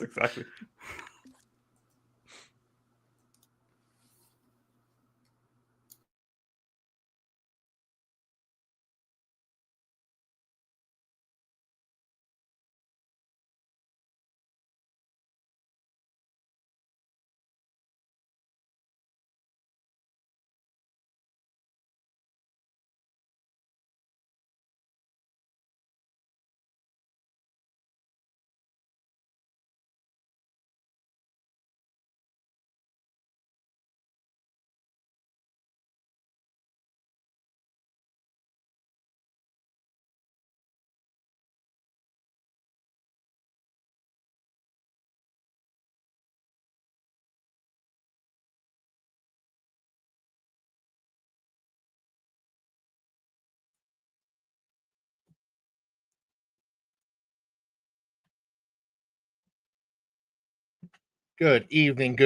Exactly. Good evening,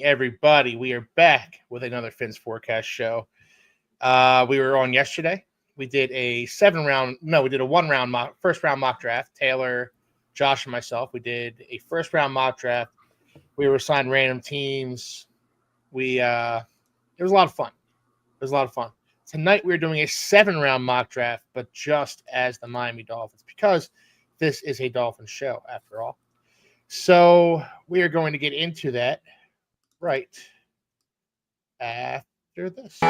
everybody. We are back with another Phins Forecast show. We were on yesterday. We did a first round mock draft. Taylor, Josh, and myself. We did a first round mock draft. We were assigned random teams. It was a lot of fun. Tonight we're doing a 7-round mock draft, but just as the Miami Dolphins, because this is a Dolphins show after all. So we are going to get into that right after this.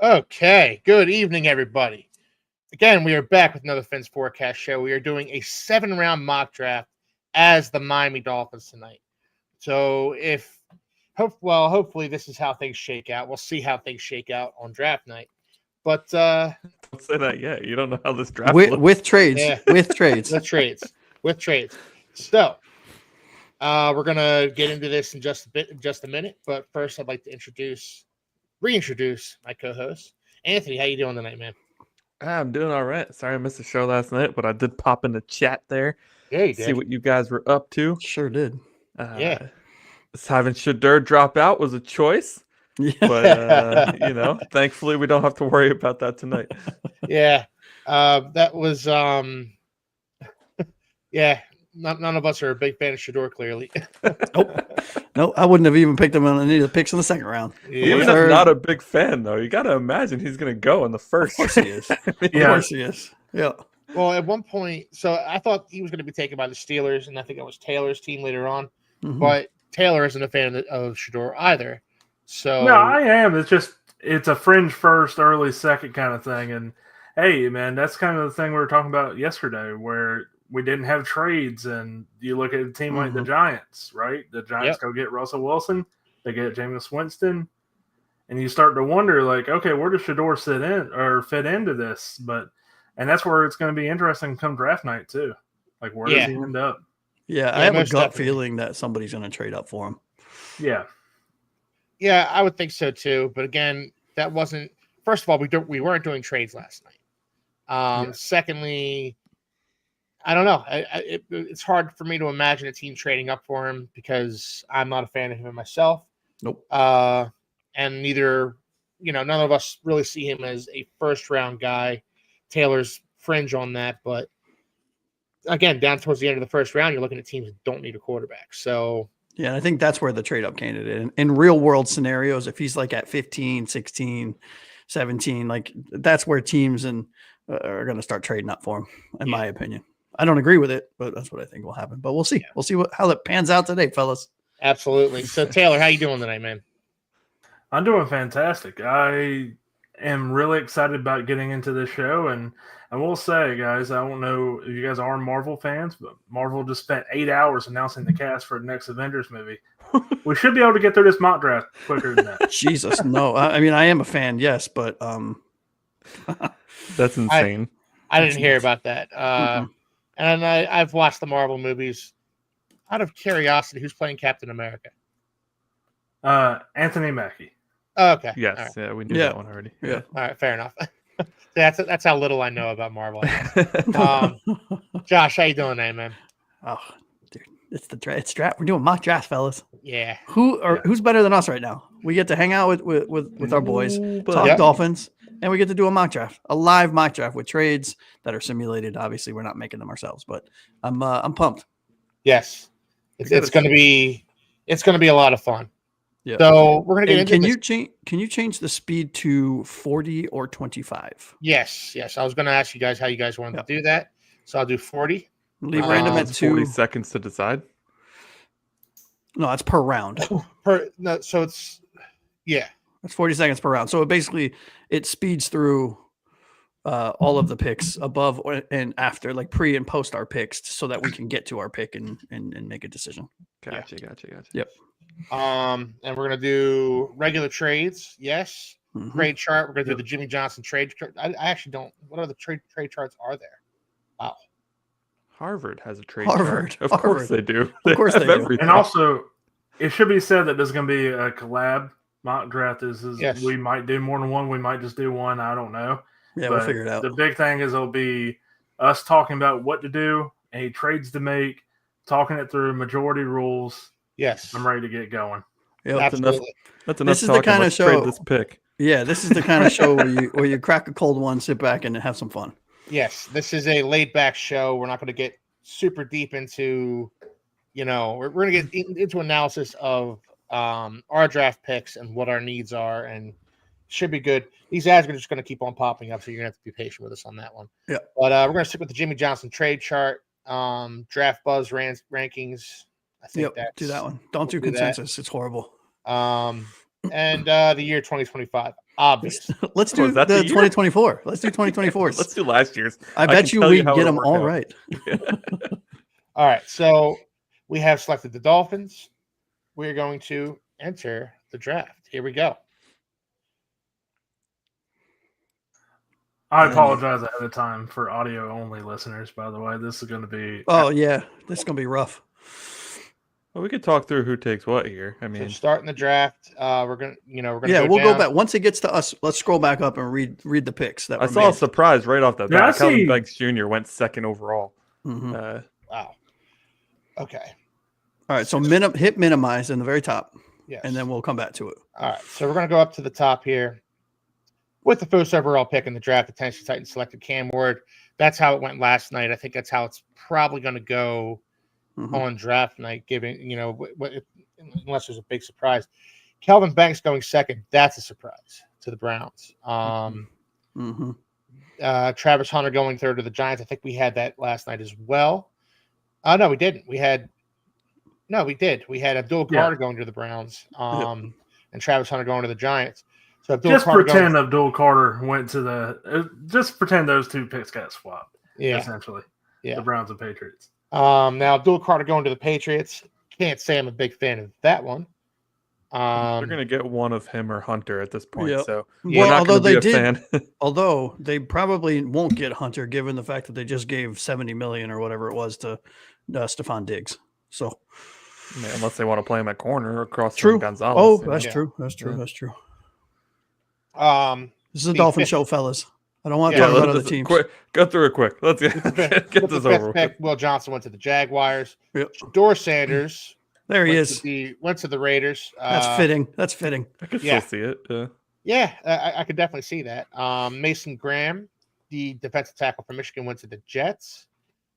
Okay, good evening, everybody. Again, we are back with another Phins Forecast show. We are doing a 7-round mock draft as the Miami Dolphins tonight. So hopefully this is how things shake out. We'll see how things shake out on draft night. But don't say that yet. You don't know how this draft with trades. Yeah. With trades. with trades. So we're gonna get into this in just a minute. But first, I'd like to reintroduce my co-host, Anthony. How you doing tonight, man? I'm doing all right. Sorry I missed the show last night, but I did pop in the chat there. Yeah, you did. See what you guys were up to. Sure did. Yeah. Having Shedeur drop out was a choice. Yeah. But, thankfully we don't have to worry about that tonight. Yeah. That was, yeah. None of us are a big fan of Shedeur, clearly. No, I wouldn't have even picked him on any of the picks in the second round. Yeah. Even if not a big fan, though, you got to imagine he's going to go in the first. Of course he is. Of course he is. Yeah. Well, at one point, so I thought he was going to be taken by the Steelers, and I think that was Taylor's team later on. Mhm. But Taylor isn't a fan of Shedeur either. So no, I am. It's a fringe first, early second kind of thing. And hey, man, that's kind of the thing we were talking about yesterday, where we didn't have trades, and you look at a team like the Giants, right? The Giants go get Russell Wilson, they get Jameis Winston, and you start to wonder, like, okay, where does Shedeur fit into this? And that's where it's going to be interesting come draft night too. Like, where does he end up? Yeah, I have a gut feeling that somebody's going to trade up for him. Yeah. Yeah, I would think so too. But again, that wasn't. First of all, we weren't doing trades last night. Secondly, I don't know. It's hard for me to imagine a team trading up for him because I'm not a fan of him myself. Nope. And neither, none of us really see him as a first-round guy. Taylor's fringe on that, but again, down towards the end of the first round, you're looking at teams that don't need a quarterback. So yeah, and I think that's where the trade-up candidate in real world scenarios, if he's like at 15, 16, 17, like that's where teams are going to start trading up for him, in my opinion. I don't agree with it, but that's what I think will happen. But we'll see. Yeah. We'll see how that pans out today, fellas. Absolutely. So, Taylor, how you doing tonight, man? I'm doing fantastic. I am really excited about getting into this show. And I will say, guys, I don't know if you guys are Marvel fans, but Marvel just spent 8 hours announcing the cast for the next Avengers movie. We should be able to get through this mock draft quicker than that. Jesus, no. I mean, I am a fan, yes, but that's insane. I didn't hear about that. And I've watched the Marvel movies. Out of curiosity, who's playing Captain America? Anthony Mackie. Oh, okay. Yes, All right. yeah, we knew Yeah. that one already. Yeah. All right, fair enough. That's how little I know about Marvel, I guess. Josh, how you doing today, man? Oh, dude, it's the draft. We're doing mock draft, fellas. Yeah. Who's better than us right now? We get to hang out with our boys, talk Yep. Dolphins, and we get to do a mock draft, a live mock draft with trades that are simulated. Obviously, we're not making them ourselves, but I'm pumped. Yes. It's gonna be a lot of fun. Yeah. So we're gonna get And into this. can you change the speed to 40 or 25? Yes. I was gonna ask you guys how you guys wanted to do that. So I'll do 40. Leave random at 40 2. seconds to decide. No, that's per round. So it's That's 40 seconds per round. So it speeds through all of the picks above and after, like pre and post our picks, so that we can get to our pick and make a decision. Gotcha. Yep. and we're gonna do regular trades. Yes. Mhm. Trade chart. We're gonna do the Jimmy Johnson trade chart. I actually don't. What other trade charts are there? Wow. Harvard has a trade Harvard. chart. Of course they do. Of course they do. Everything. And also, it should be said that there's going to be a collab mock draft. Yes. We might do more than one. We might just do one. I don't know. Yeah, But we'll figure it out. The big thing is it'll be us talking about what to do, any trades to make, talking it through, majority rules. Yes. I'm ready to get going. Yep. Absolutely. That's enough This is the talking. kinda Let's show- trade this pick. Yeah, this is the kind of show where you crack a cold one, sit back, and have some fun. Yes. This is a laid back show. We're not going to get super deep into, we're going to get into analysis of our draft picks and what our needs are, and should be good. These ads are just going to keep on popping up, so you're going to have to be patient with us on that one. Yeah. But we're going to stick with the Jimmy Johnson trade chart, draft buzz rankings. I think Yep, do that one. Don't do we'll do that. consensus. It's horrible. And the year 2025, obvious. Let's Oh, do is that the the year? 2024. Let's do 2024. Let's do last year's. I can bet you tell we how get it'll them work all out. right. All right, so we have selected the Dolphins. We're going to enter the draft. Here we go. I apologize ahead of time for audio only listeners, by the way. This is going to be. Oh yeah, this is gonna be rough. Well, we could talk through who takes what here. I So mean, starting the draft, we're gonna, we're gonna. Yeah, go we'll down. go back once it gets to us. Let's scroll back up and read the picks that I were saw a made. surprise right off the Yeah, I bat. Calvin see. Banks Jr. went second overall. Mhm. Wow. Okay. All right, so hit minimize in the very top, Yes. and then we'll come back to it. All right, so we're gonna go up to the top here with the first overall pick in the draft. The Tennessee Titans selected Cam Ward. That's how it went last night. I think that's how it's probably going to go Mhm. on draft night, given unless there's a big surprise. Calvin Banks going second. That's a surprise to the Browns. Mhm. Travis Hunter going third to the Giants. I think we had that last night as well. No, we didn't. We did. We had Abdul Carter going to the Browns, and Travis Hunter going to the Giants. So Abdul Just Carter pretend Abdul Carter went to the. Just pretend those two picks got swapped. Yeah. Essentially. Yeah. The Browns and Patriots. Now Abdul Carter going to the Patriots. Can't say I'm a big fan of that one. They're gonna get one of him or Hunter at this point. Yep. So Yeah. we're not although gonna be they a did, fan. although they probably won't get Hunter, given the fact that they just gave 70 million or whatever it was to Stephon Diggs. So I mean, unless they want to play him at corner across true. from Gonzalez. Oh, you know? that's Yeah. true. That's true. Yeah. That's true. This is a The Dolphin fifth- show, fellas. I don't want to Yeah, talk about let's other just teams. quick, go through it quick. Let's get With get the this fifth over with. pick, Will Johnson went to the Jaguars. Yep. Shador Sanders There he went is. went to the Raiders. That's fitting. That's fitting. I can Yeah. still see it. Yeah. Yeah, I could definitely see that. Mason Graham, the defensive tackle from Michigan, went to the Jets.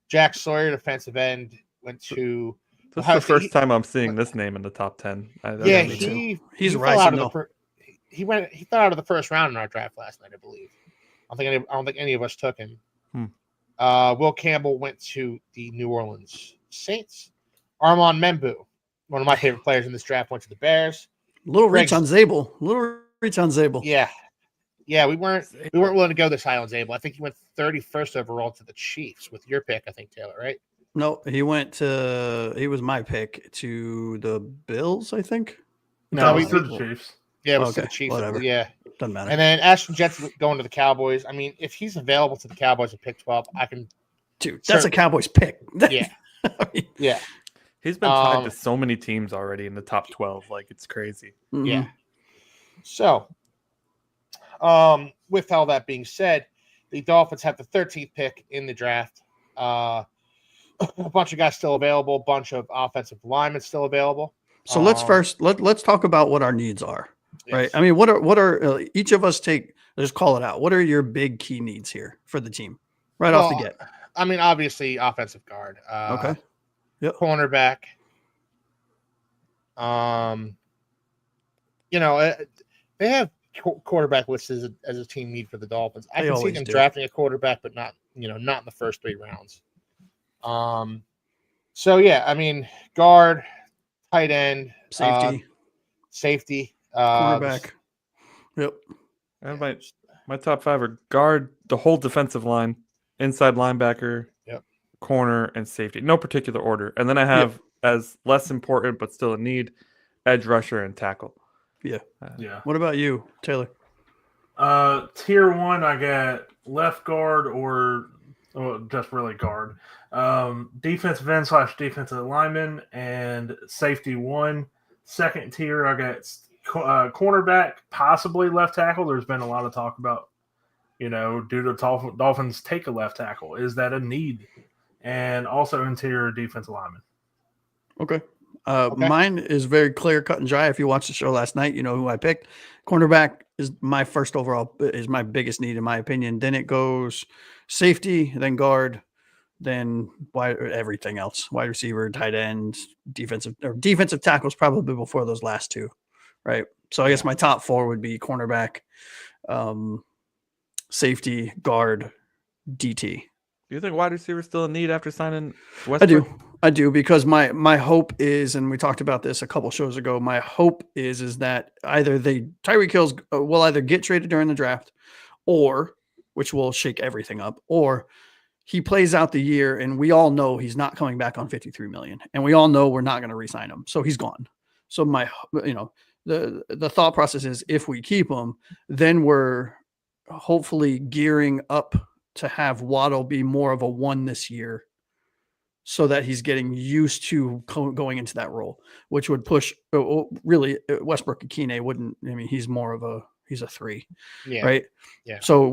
Jack Sawyer, defensive end, went to. This Ohio is the first State. time I'm seeing this name in the top 10. Yeah, me too. he He's fell rising, out of though. he fell out of the first round in our draft last night, I believe. I don't think any of us took him. Will Campbell went to the New Orleans Saints. Armand Membu, one of my favorite players in this draft, went to the Bears. Little reach Greg- on Zabel. Little reach on Zabel. Yeah, we weren't willing to go this high on Zabel. I think he went 31st overall to the Chiefs with your pick, I think, Taylor, right? No, he was my pick to the Bills, I think. No, No, we- to the Chiefs. Yeah, it was to Okay, the Chiefs. whatever. Yeah. Doesn't matter. And then Ashton Jetson going to the Cowboys. I mean, if he's available to the Cowboys at pick 12, I can Dude, that's Sure. a Cowboys pick. Yeah. I mean, Yeah. He's been tied to so many teams already in the top 12. Like, it's crazy. Yeah. mhm. So, with all that being said, the Dolphins have the 13th pick in the draft. A bunch of guys still available, bunch of offensive linemen still available. So let's talk about what our needs are, right? Yes. I mean, what are each of us let's call it out. What are your big key needs here for the team right off the get? I mean, obviously, offensive guard. Okay. Yep. Cornerback. They have quarterback listed as a team need for the Dolphins. I They can see always them do. drafting a quarterback, but not in the first 3 rounds. So yeah, I mean, guard, tight end, Safety, cornerback. cornerback. Yep. And my top 5 are guard, the whole defensive line, inside linebacker, Yep. corner, and safety. No particular order. And then I have, as less important but still a need, edge rusher and tackle. Yeah. Yeah. What about you, Taylor? Tier 1, I got left guard or just really guard. Defensive end / defensive lineman and safety 1. Second tier, I got cornerback, possibly left tackle. There's been a lot of talk about, do the Dolphins take a left tackle? Is that a need? And also interior defensive lineman. Okay. Mine is very clear, cut and dry. If you watched the show last night, you know who I picked. Cornerback is my first overall, is my biggest need in my opinion. Then it goes safety, then guard, then everything else. Wide receiver, tight end, defensive tackles probably before those last 2, right? So I guess my top 4 would be cornerback, safety, guard, DT. Do you think wide receiver is still a need after signing Westbrook? I do because my hope is, and we talked about this a couple shows ago. My hope is that either Tyreek Hill will either get traded during the draft, or which will shake everything up, or he plays out the year, and we all know he's not coming back on $53 million, and we all know we're not going to re-sign him, so he's gone. So the thought process is if we keep him, then we're hopefully gearing up to have Waddle be more of a 1 this year, so that he's getting used to going into that role, which would push really Westbrook Akine wouldn't. I mean, he's a 3, right? Yeah. So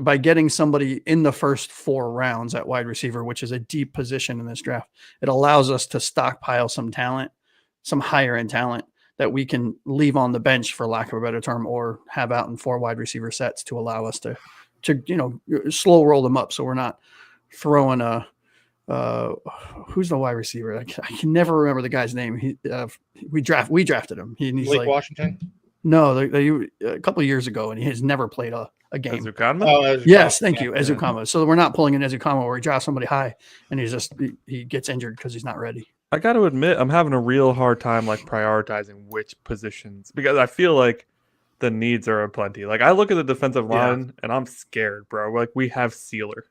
by getting somebody in the first 4 rounds at wide receiver, which is a deep position in this draft, it allows us to stockpile some talent, some higher end talent that we can leave on the bench, for lack of a better term, or have out in 4 wide receiver sets to allow us to slow roll them up. So we're not throwing who's the wide receiver? I can never remember the guy's name. We drafted him. He's Blake Washington. No, a couple of years ago, and he has never played a game. Ezukanma? Oh, Yes, thank you, Ezukanma. So we're not pulling in Ezukanma where he drops somebody high and he gets injured because he's not ready. I got to admit, I'm having a real hard time prioritizing which positions, because I feel like the needs are aplenty. I look at the defensive line and I'm scared, bro. We have Sealer.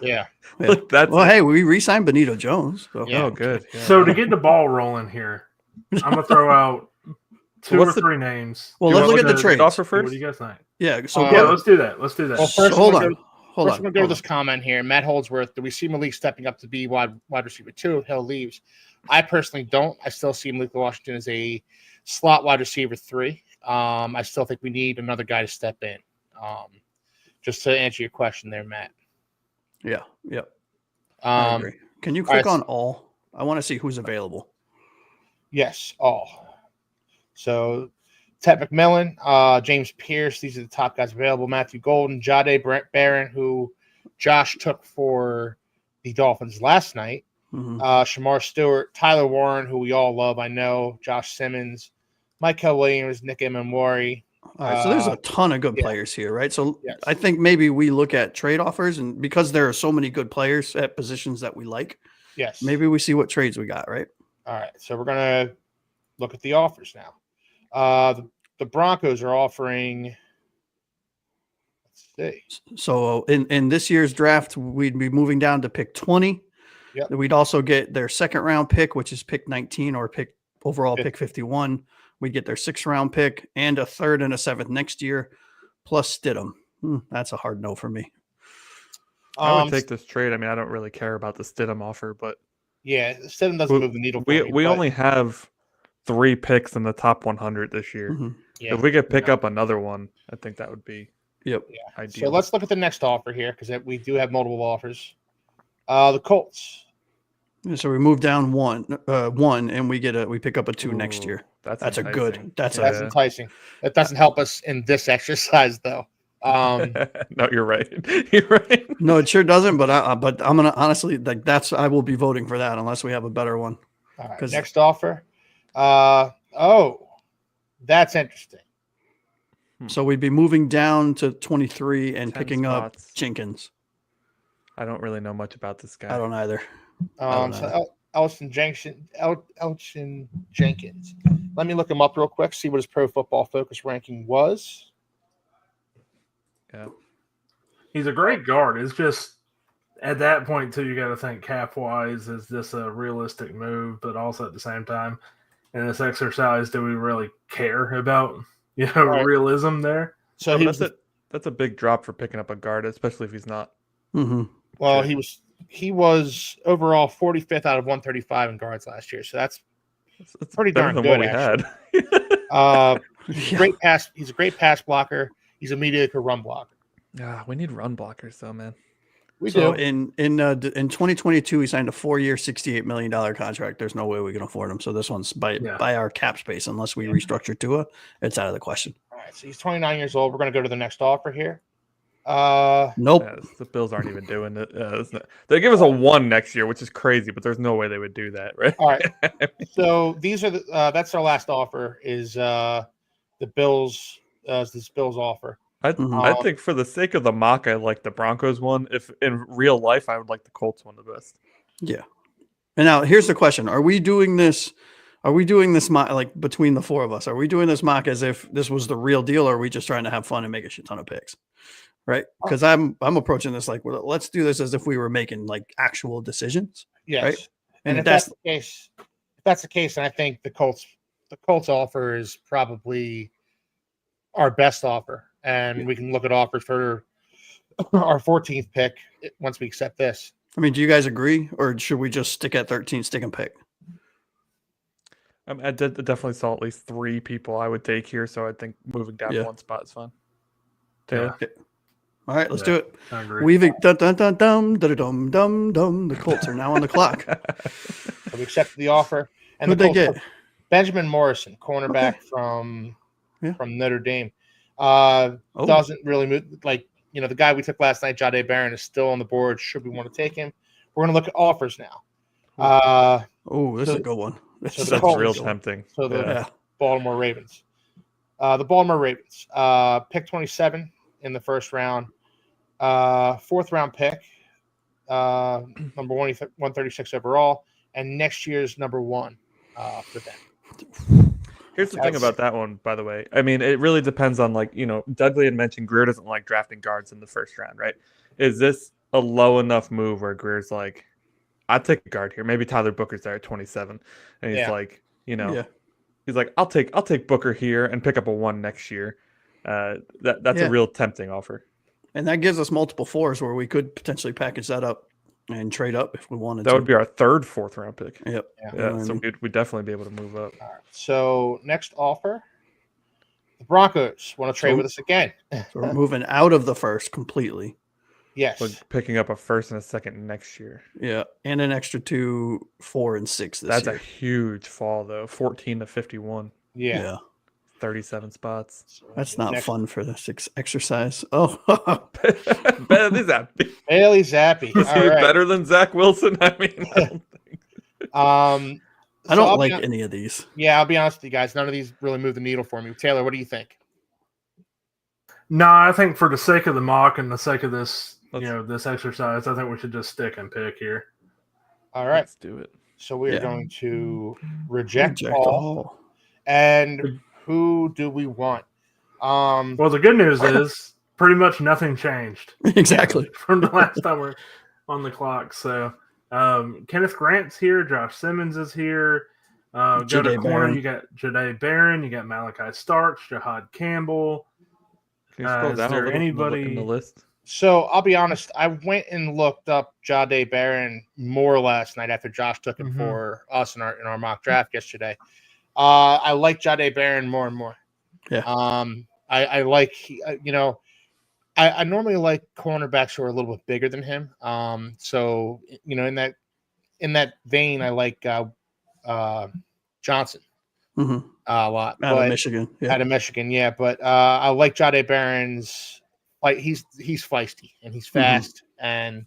Yeah. Hey, we re-signed Benito Jones. So. Oh, good. Yeah. So to get the ball rolling here, I'm gonna throw out 2 or 3 names. Well, let's look at the trades. Offer first? What do you guys think? Yeah. So let's do that. Let's do that. Well, first, hold on. I'm going to go to this comment here. Matt Holdsworth, do we see Malik stepping up to be wide receiver 2 if Hill leaves? I personally don't. I still see Malik Washington as a slot wide receiver 3. I still think we need another guy to step in. Just to answer your question there, Matt. Yeah. I agree. Can you click on all? I want to see who's available. Yes, all. So Ted McMillan, James Pierce, these are the top guys available. Matthew Golden, Jade Barron, who Josh took for the Dolphins last night. Mm-hmm. Shamar Stewart, Tyler Warren, who we all love, I know, Josh Simmons, Michael Williams, Nick Emmanwori. All right, so there's a ton of good players here, right? So I think maybe we look at trade offers, and because there are so many good players at positions that we like, maybe we see what trades we got, right? All right, so we're going to look at the offers now. The Broncos are offering, let's see. So in this year's draft, we'd be moving down to pick 20. Yep. We'd also get their second round pick, which is pick 19, or pick 51. We'd get their 6th round pick and a 3rd and a 7th next year, plus Stidham. That's a hard no for me. I would take this trade. I mean, I don't really care about the Stidham offer, but Yeah, Stidham doesn't move the needle for me. We only have 3 picks in the top 100 this year. Mm-hmm. Yeah, If we could pick up another one, I think that would be ideal. So let's look at the next offer here because we do have multiple offers. The Colts. So we move down one, and we pick up a 2 next year. That's a good. That's enticing. That doesn't help us in this exercise though. No, you're right. You're right. No, it sure doesn't. But I'm gonna honestly I will be voting for that unless we have a better one. All right, next offer. That's interesting. So we'd be moving down to 23 and picking spots. up Jenkins. I don't really know much about this guy. I don't either. So Elgin Jenkins. Let me look him up real quick, see what his Pro Football Focus ranking was. Yeah. He's a great guard. It's just at that point too, you got to think cap wise, is this a realistic move? But also at the same time, in this exercise, do we really care about realism there? So that's a big drop for picking up a guard, especially if he's not. Mm-hmm. Well, he was overall 45th out of 135 in guards last year, so that's pretty darn good. What we had. He's a great pass blocker. He's a mediocre run blocker. Yeah, we need run blockers, though, man. We do. In 2022, he signed a 4-year, $68 million contract. There's no way we can afford him. So this one's by our cap space. Unless we restructure Tua, it's out of the question. All right, so he's 29 years old. We're going to go to the next offer here. Nope. Yeah, the Bills aren't even doing it. They give us a 1 next year, which is crazy, but there's no way they would do that, right? All right. So these are that's our last offer. Is the Bills? This Bills offer. I think for the sake of the mock, I like the Broncos one. If in real life, I would like the Colts one the best. Yeah. And now here's the question: Are we doing this? Mock like between the 4 of us? Are we doing this mock as if this was the real deal, or are we just trying to have fun and make a shit ton of picks? Right? Because I'm approaching this like, well, let's do this as if we were making like actual decisions. Yes. Right? And if that's the case, and I think the Colts offer is probably our best offer, and we can look at offers for our 14th pick once we accept this. I mean, do you guys agree, or should we just stick at 13, stick and pick? I definitely saw at least 3 people I would take here, so I think moving down 1 spot is fine. Taylor? Yeah. All right, let's do it. I agree. Weaving the Colts are now on the clock. So we accepted the offer. And Who'd they get? Benjamin Morrison, cornerback from Notre Dame. Doesn't really move. Like, the guy we took last night, Jahdae Barron, is still on the board. Should we want to take him? We're going to look at offers now. This is a good one. That's real tempting. So the Baltimore Ravens. The Baltimore Ravens. Pick 27 in the first round. 4th round pick. Number 136 overall. And next year's number 1 for them. Here's the thing about that one, by the way. I mean, it really depends on, Dudley had mentioned Greer doesn't like drafting guards in the first round, right? Is this a low enough move where Greer's like, I'd take a guard here. Maybe Tyler Booker's there at 27. And he's like, he's like, I'll take Booker here and pick up a 1 next year. That's a real tempting offer. And that gives us multiple 4s where we could potentially package that up and trade up if we wanted to. That would be our 3rd, 4th round pick. Yep. Yeah. So we'd definitely be able to move up. All right. So next offer, the Broncos want to trade with us again. So we're moving out of the first completely. Yes. So picking up a 1st and a 2nd next year. Yeah. And an extra 2, 4, and 6 this That's year. a huge fall, though. 14 to 51. Yeah. 37 spots. That's not fun for this exercise. Oh, Bailey Zappi. Bailey Zappi. Is he better than Zach Wilson? I mean, I don't think. I don't like any of these. Yeah, I'll be honest with you guys. None of these really move the needle for me. Taylor, what do you think? No, I think for the sake of the mock and the sake of this, this exercise, I think we should just stick and pick here. All right. Let's do it. So we are going to reject all. And who do we want? Well, the good news is pretty much nothing changed. Exactly. From the last time we're on the clock. So Kenneth Grant's here. Josh Simmons is here. Go to corner. You got Jahdae Barron. You got Malachi Starks, Jahad Campbell. Can you scroll down is there anybody in the list? So I'll be honest. I went and looked up Jahdae Barron more last night after Josh took him for us in our mock draft yesterday. I like Jahdae Barron more and more. Yeah. I like I normally like cornerbacks who are a little bit bigger than him. So in that vein, I like Johnson a lot. Out of Michigan. Yeah. Out of Michigan, yeah. But I like Jahdae Barron's. Like he's feisty and he's fast and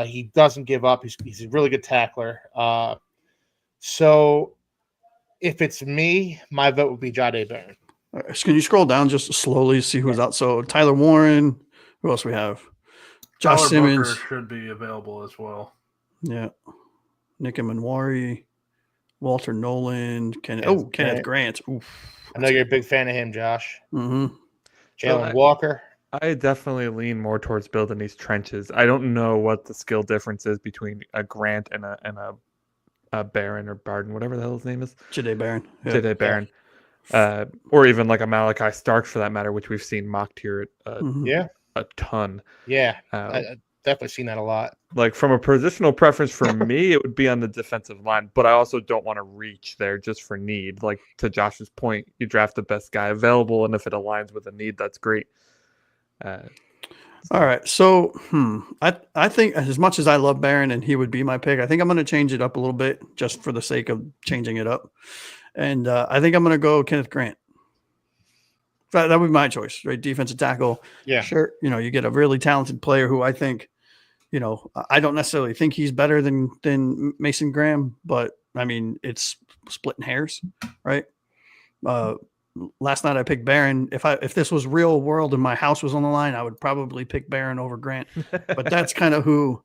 he doesn't give up. He's a really good tackler. So if it's me, my vote would be Jahdae Barron. Right, so can you scroll down just slowly to see who's out? So Tyler Warren. Who else we have? Josh Tyler Simmons Booker should be available as well. Yeah. Nick Manwari, Walter Nolan, Kenneth Grant. Oof, I know you're a big fan of him, Josh. Mm-hmm. Jalen Walker. I definitely lean more towards building these trenches. I don't know what the skill difference is between a Grant and a Barron or Barden, whatever the hell his name is. Jahdae Barron. Yeah. Jahdae Barron. Or even like a Malachi Starks for that matter, which we've seen mocked here a ton. Yeah, I definitely seen that a lot. Like from a positional preference for me, it would be on the defensive line, but I also don't want to reach there just for need. Like to Josh's point, you draft the best guy available, and if it aligns with a need, that's great. All right, so I think as much as I love Barron and he would be my pick, I think I'm going to change it up a little bit just for the sake of changing it up, and I think I'm going to go Kenneth Grant. That would be my choice, right? Defensive tackle. Yeah, sure. You get a really talented player who I think, I don't necessarily think he's better than Mason Graham, but I mean it's splitting hairs, right? Last night I picked Barron. If this was real world and my house was on the line, I would probably pick Barron over Grant. But that's kind of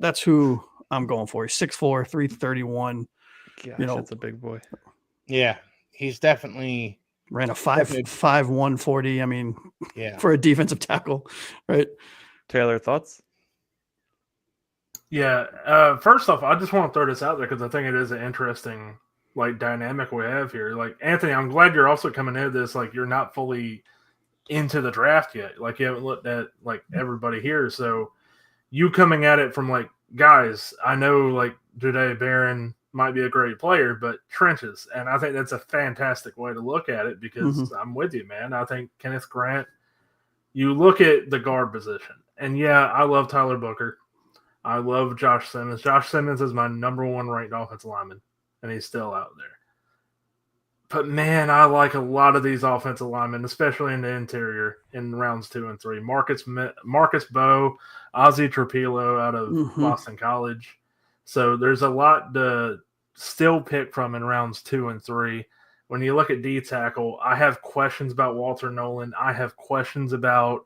that's who I'm going for. He's 6'4", 331. Gosh, that's a big boy. Yeah, he's definitely ran a 5'1", 40. I mean, for a defensive tackle, right? Taylor, thoughts? Yeah. First off, I just want to throw this out there because I think it is an interesting dynamic we have here. Like Anthony, I'm glad you're also coming into this. Like you're not fully into the draft yet. Like you haven't looked at everybody here. So you coming at it from guys, I know Jahdae Barron might be a great player, but trenches. And I think that's a fantastic way to look at it because I'm with you, man. I think Kenneth Grant, you look at the guard position and I love Tyler Booker. I love Josh Simmons. Josh Simmons is my number one ranked offensive lineman. And he's still out there. But, man, I like a lot of these offensive linemen, especially in the interior in rounds 2 and 3. Marcus Bowe, Ozzie Trapilo out of Boston College. So there's a lot to still pick from in rounds 2 and 3. When you look at D tackle, I have questions about Walter Nolan. I have questions about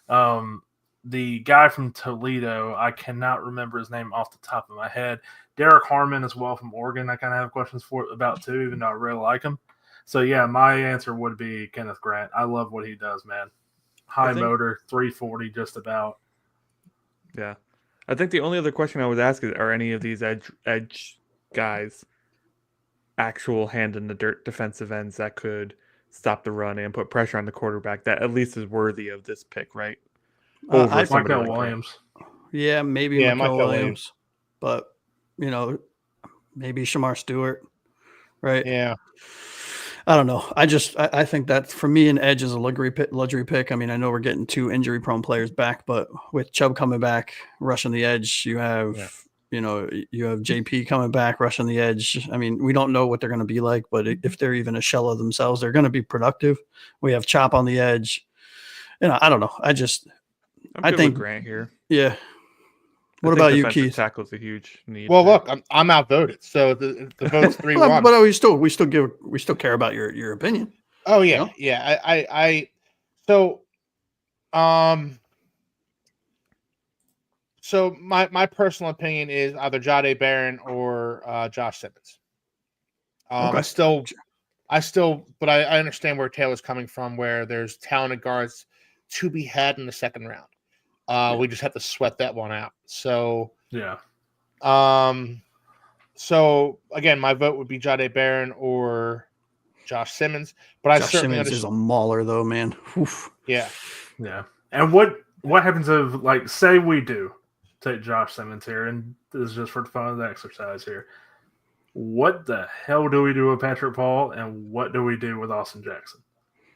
the guy from Toledo. I cannot remember his name off the top of my head. Derek Harmon as well from Oregon. I kind of have questions about too, even though I really like him. So yeah, my answer would be Kenneth Grant. I love what he does, man. High motor, 340, just about. Yeah, I think the only other question I would ask is: are any of these edge guys actual hand in the dirt defensive ends that could stop the run and put pressure on the quarterback that at least is worthy of this pick, right? Over Michael Williams. Yeah, maybe Michael Williams, but. Maybe Shamar Stewart, right? Yeah. I don't know. I think that for me, an edge is a luxury pick. I mean, I know we're getting 2 injury-prone players back, but with Chubb coming back, rushing the edge, you have JP coming back, rushing the edge. I mean, we don't know what they're going to be like, but if they're even a shell of themselves, they're going to be productive. We have Chop on the edge. I don't know. I think Grant here. Yeah. What about you, Keith? Tackle's a huge need. Well, look, I'm outvoted, so the vote's 3-1. But we still care about your opinion. Oh yeah, yeah. So my personal opinion is either Jahdae Barron or Josh Simmons. Okay. But I understand where Taylor's coming from, where there's talented guards to be had in the second round. We just have to sweat that one out. So yeah. So again, my vote would be Jahdae Barron or Josh Simmons. But Josh Simmons is a mauler, though, man. Oof. Yeah. Yeah. And what what happens if, like, say we do take Josh Simmons here, and this is just for the fun of the exercise here. What the hell do we do with Patrick Paul, and what do we do with Austin Jackson?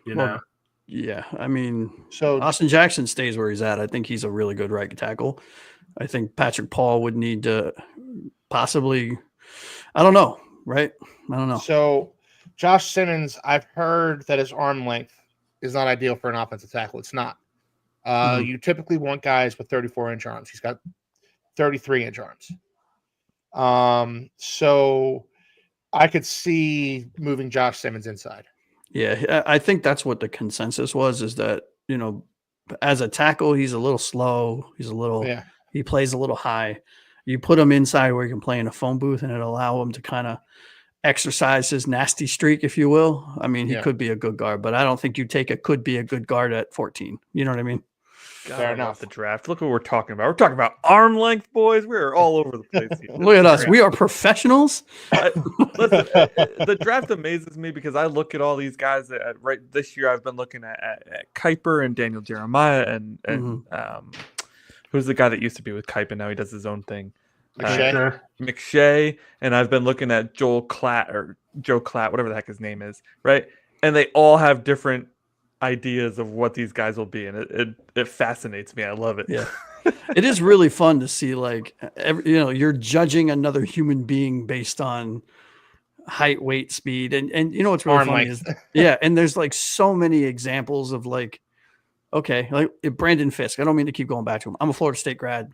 You know? Yeah, I mean, So Austin Jackson stays where he's at. I think he's a really good right tackle. I think Patrick Paul would need to possibly, I don't know, right? I don't know. So Josh Simmons, I've heard that his arm length is not ideal for an offensive tackle. It's not. You typically want guys with 34-inch arms. He's got 33-inch arms. So I could see moving Josh Simmons inside. Yeah, I think that's what the consensus was, is that, you know, as a tackle, he's a little slow. He's a little, he plays a little high. You put him inside where he can play in a phone booth, and it'll allow him to kind of exercise his nasty streak, if you will. I mean, he could be a good guard, but I don't think you take a could be a good guard at 14. You know what I mean? Fair enough. The draft. Look what we're talking about. We're talking about arm length, boys. We're all over the place here. Look at us. We are professionals. Listen, the draft amazes me because I look at all these guys that right this year. I've been looking at Kuiper and Daniel Jeremiah and who's the guy that used to be with Kuiper, now he does his own thing. McShay, and I've been looking at Joe Klatt, whatever the heck his name is, right? And they all have different ideas of what these guys will be, and it fascinates me. I love it. Yeah, it is really fun to see, like, you're judging another human being based on height, weight, speed, and you know what's really funny is and there's like so many examples of, like, okay, like Brandon Fisk. I don't mean to keep going back to him. I'm a Florida State grad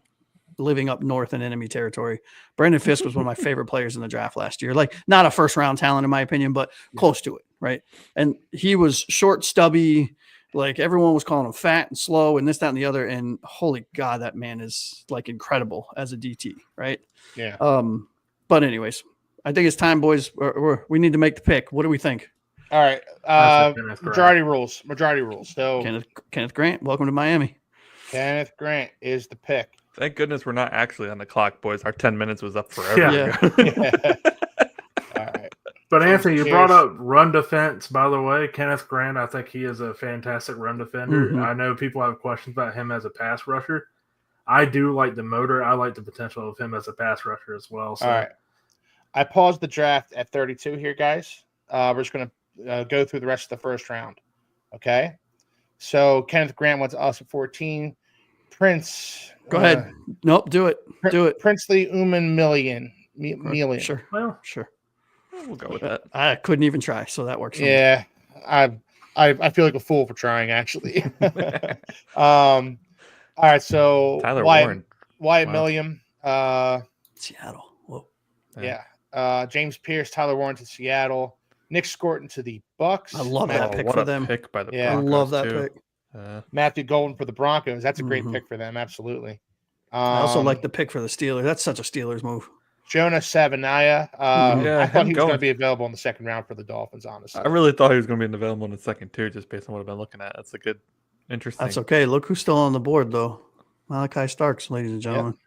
living up north in enemy territory. Brandon Fisk was one of my favorite players in the draft last year. Like, not a first round talent in my opinion, but close to it. Right. And he was short, stubby, like everyone was calling him fat and slow and this, that, and the other. And holy God, that man is like incredible as a DT. Right. Yeah. But anyways, I think it's time, boys. We need to make the pick. What do we think? All right. Majority rules. So Kenneth Grant, welcome to Miami. Kenneth Grant is the pick. Thank goodness we're not actually on the clock, boys. Our 10 minutes was up forever ago. All right. But Anthony, you brought up run defense, by the way. Kenneth Grant, I think he is a fantastic run defender. I know people have questions about him as a pass rusher. I do like the motor. I like the potential of him as a pass rusher as well. So. All right. I paused the draft at 32 here, guys. We're just going to go through the rest of the first round. Okay? So Kenneth Grant went to us at 14. Prince. Go ahead. Nope, do it. Do it. Princely Uman Million. Sure. Well, sure. We'll go with that. I couldn't even try, so that works. Yeah. I feel like a fool for trying, actually. All right, so Tyler Warren. Wyatt Milliam. Seattle. Whoa. Yeah. James Pierce, Tyler Warren to Seattle. Nick Scorton to the Bucks. I love that pick for them. Pick by the I Broncos, love that too. pick. Matthew Golden for the Broncos. That's a great pick for them. Absolutely. I also like the pick for the Steelers. That's such a Steelers move. Jonah Savanaya. I thought he was going to going. be available in the second round for the Dolphins, honestly. I really thought he was going to be available in the second, too, just based on what I've been looking at. That's a good, interesting. That's okay. Look who's still on the board, though. Malachi Starks, ladies and gentlemen.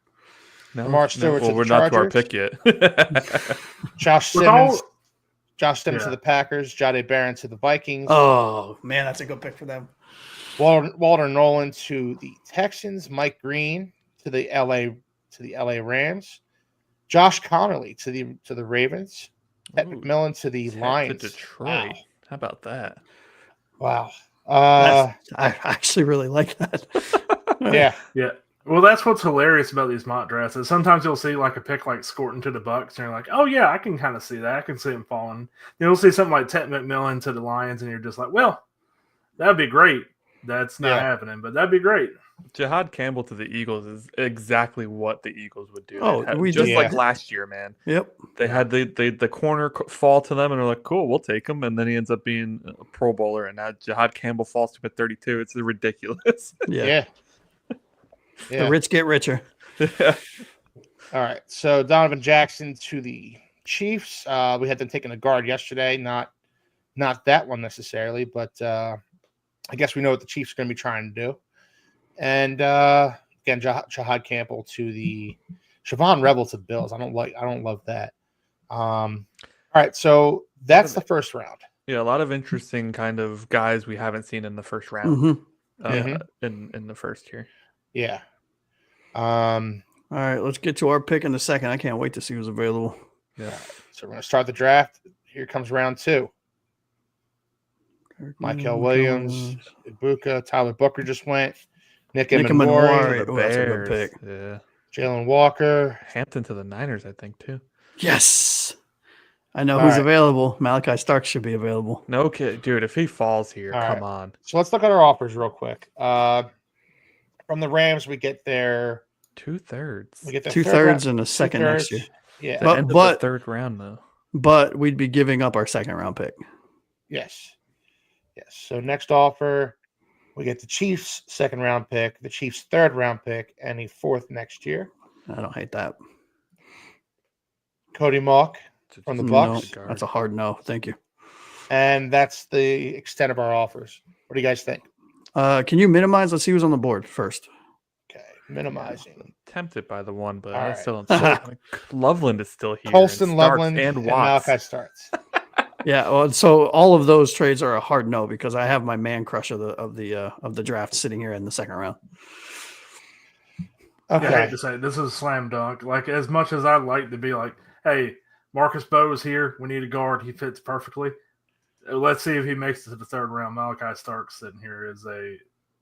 No, Lamar Stewart to the we're not to our Chargers. pick yet. Josh Simmons. Josh Simmons to the Packers. Jade Barron to the Vikings. Oh, man, that's a good pick for them. Walter Nolan to the Texans. Mike Green to the LA Rams. Josh Connerly to the Ravens. Pat McMillan to the Lions. To Detroit. Wow. How about that? Wow. I actually really like that. Yeah. Yeah. Well, that's what's hilarious about these mock drafts. Is sometimes you'll see like a pick like Scorton to the Bucks, and you're like, "Oh yeah, I can kind of see that. I can see him falling." You'll see something like Ted McMillan to the Lions, and you're just like, "Well, that'd be great." That's not happening, but that'd be great. Jihad Campbell to the Eagles is exactly what the Eagles would do. Oh, like last year, man. Yep. They had the corner fall to them, and they're like, "Cool, we'll take him." And then he ends up being a Pro Bowler, and now Jihad Campbell falls to him at 32. It's ridiculous. Yeah. The rich get richer. All right. So Donovan Jackson to the Chiefs. We had them taking a guard yesterday. Not that one necessarily, but I guess we know what the Chiefs are going to be trying to do. And again, Jihad Campbell to the Siobhan Rebel to the Bills. I don't love that. All right. So that's the first round. Yeah, a lot of interesting kind of guys we haven't seen in the first round. in the first here. Yeah. All right, let's get to our pick in the second. I can't wait to see who's available. Yeah. So we're going to start the draft. Here comes round 2. Michael Williams, Ibuka, Tyler Booker just went. Nick Emenwari, The oh, that's a good Bears. pick. Yeah. Jalen Walker. Hampton to the Niners, I think, too. Yes. I know All who's right. available. Malachi Starks should be available. No kid, dude. If he falls here, All come right. on. So let's look at our offers real quick. From the Rams, we get their 2/3. we get their 2/3 and a second next year. Yeah. The end of the third round, though. But we'd be giving up our second round pick. Yes. So next offer, we get the Chiefs' second round pick, the Chiefs' third round pick, and a fourth next year. I don't hate that. Cody Mock from the Bucks. No, that's a hard no. Thank you. And that's the extent of our offers. What do you guys think? Can you minimize? Let's see who's on the board first. Okay, minimizing. Tempted by the one, but All I right. still don't. Loveland is still here. Colston, and Starks Loveland, and and Watts. Malachi Starks. Yeah, well, so all of those trades are a hard no because I have my man crush of the draft sitting here in the second round. Okay. Yeah, I hate to say it, this is a slam dunk. Like, as much as I'd like to be like, hey, Marcus Bowe is here. We need a guard. He fits perfectly. Let's see if he makes it to the third round. Malachi Starks sitting here is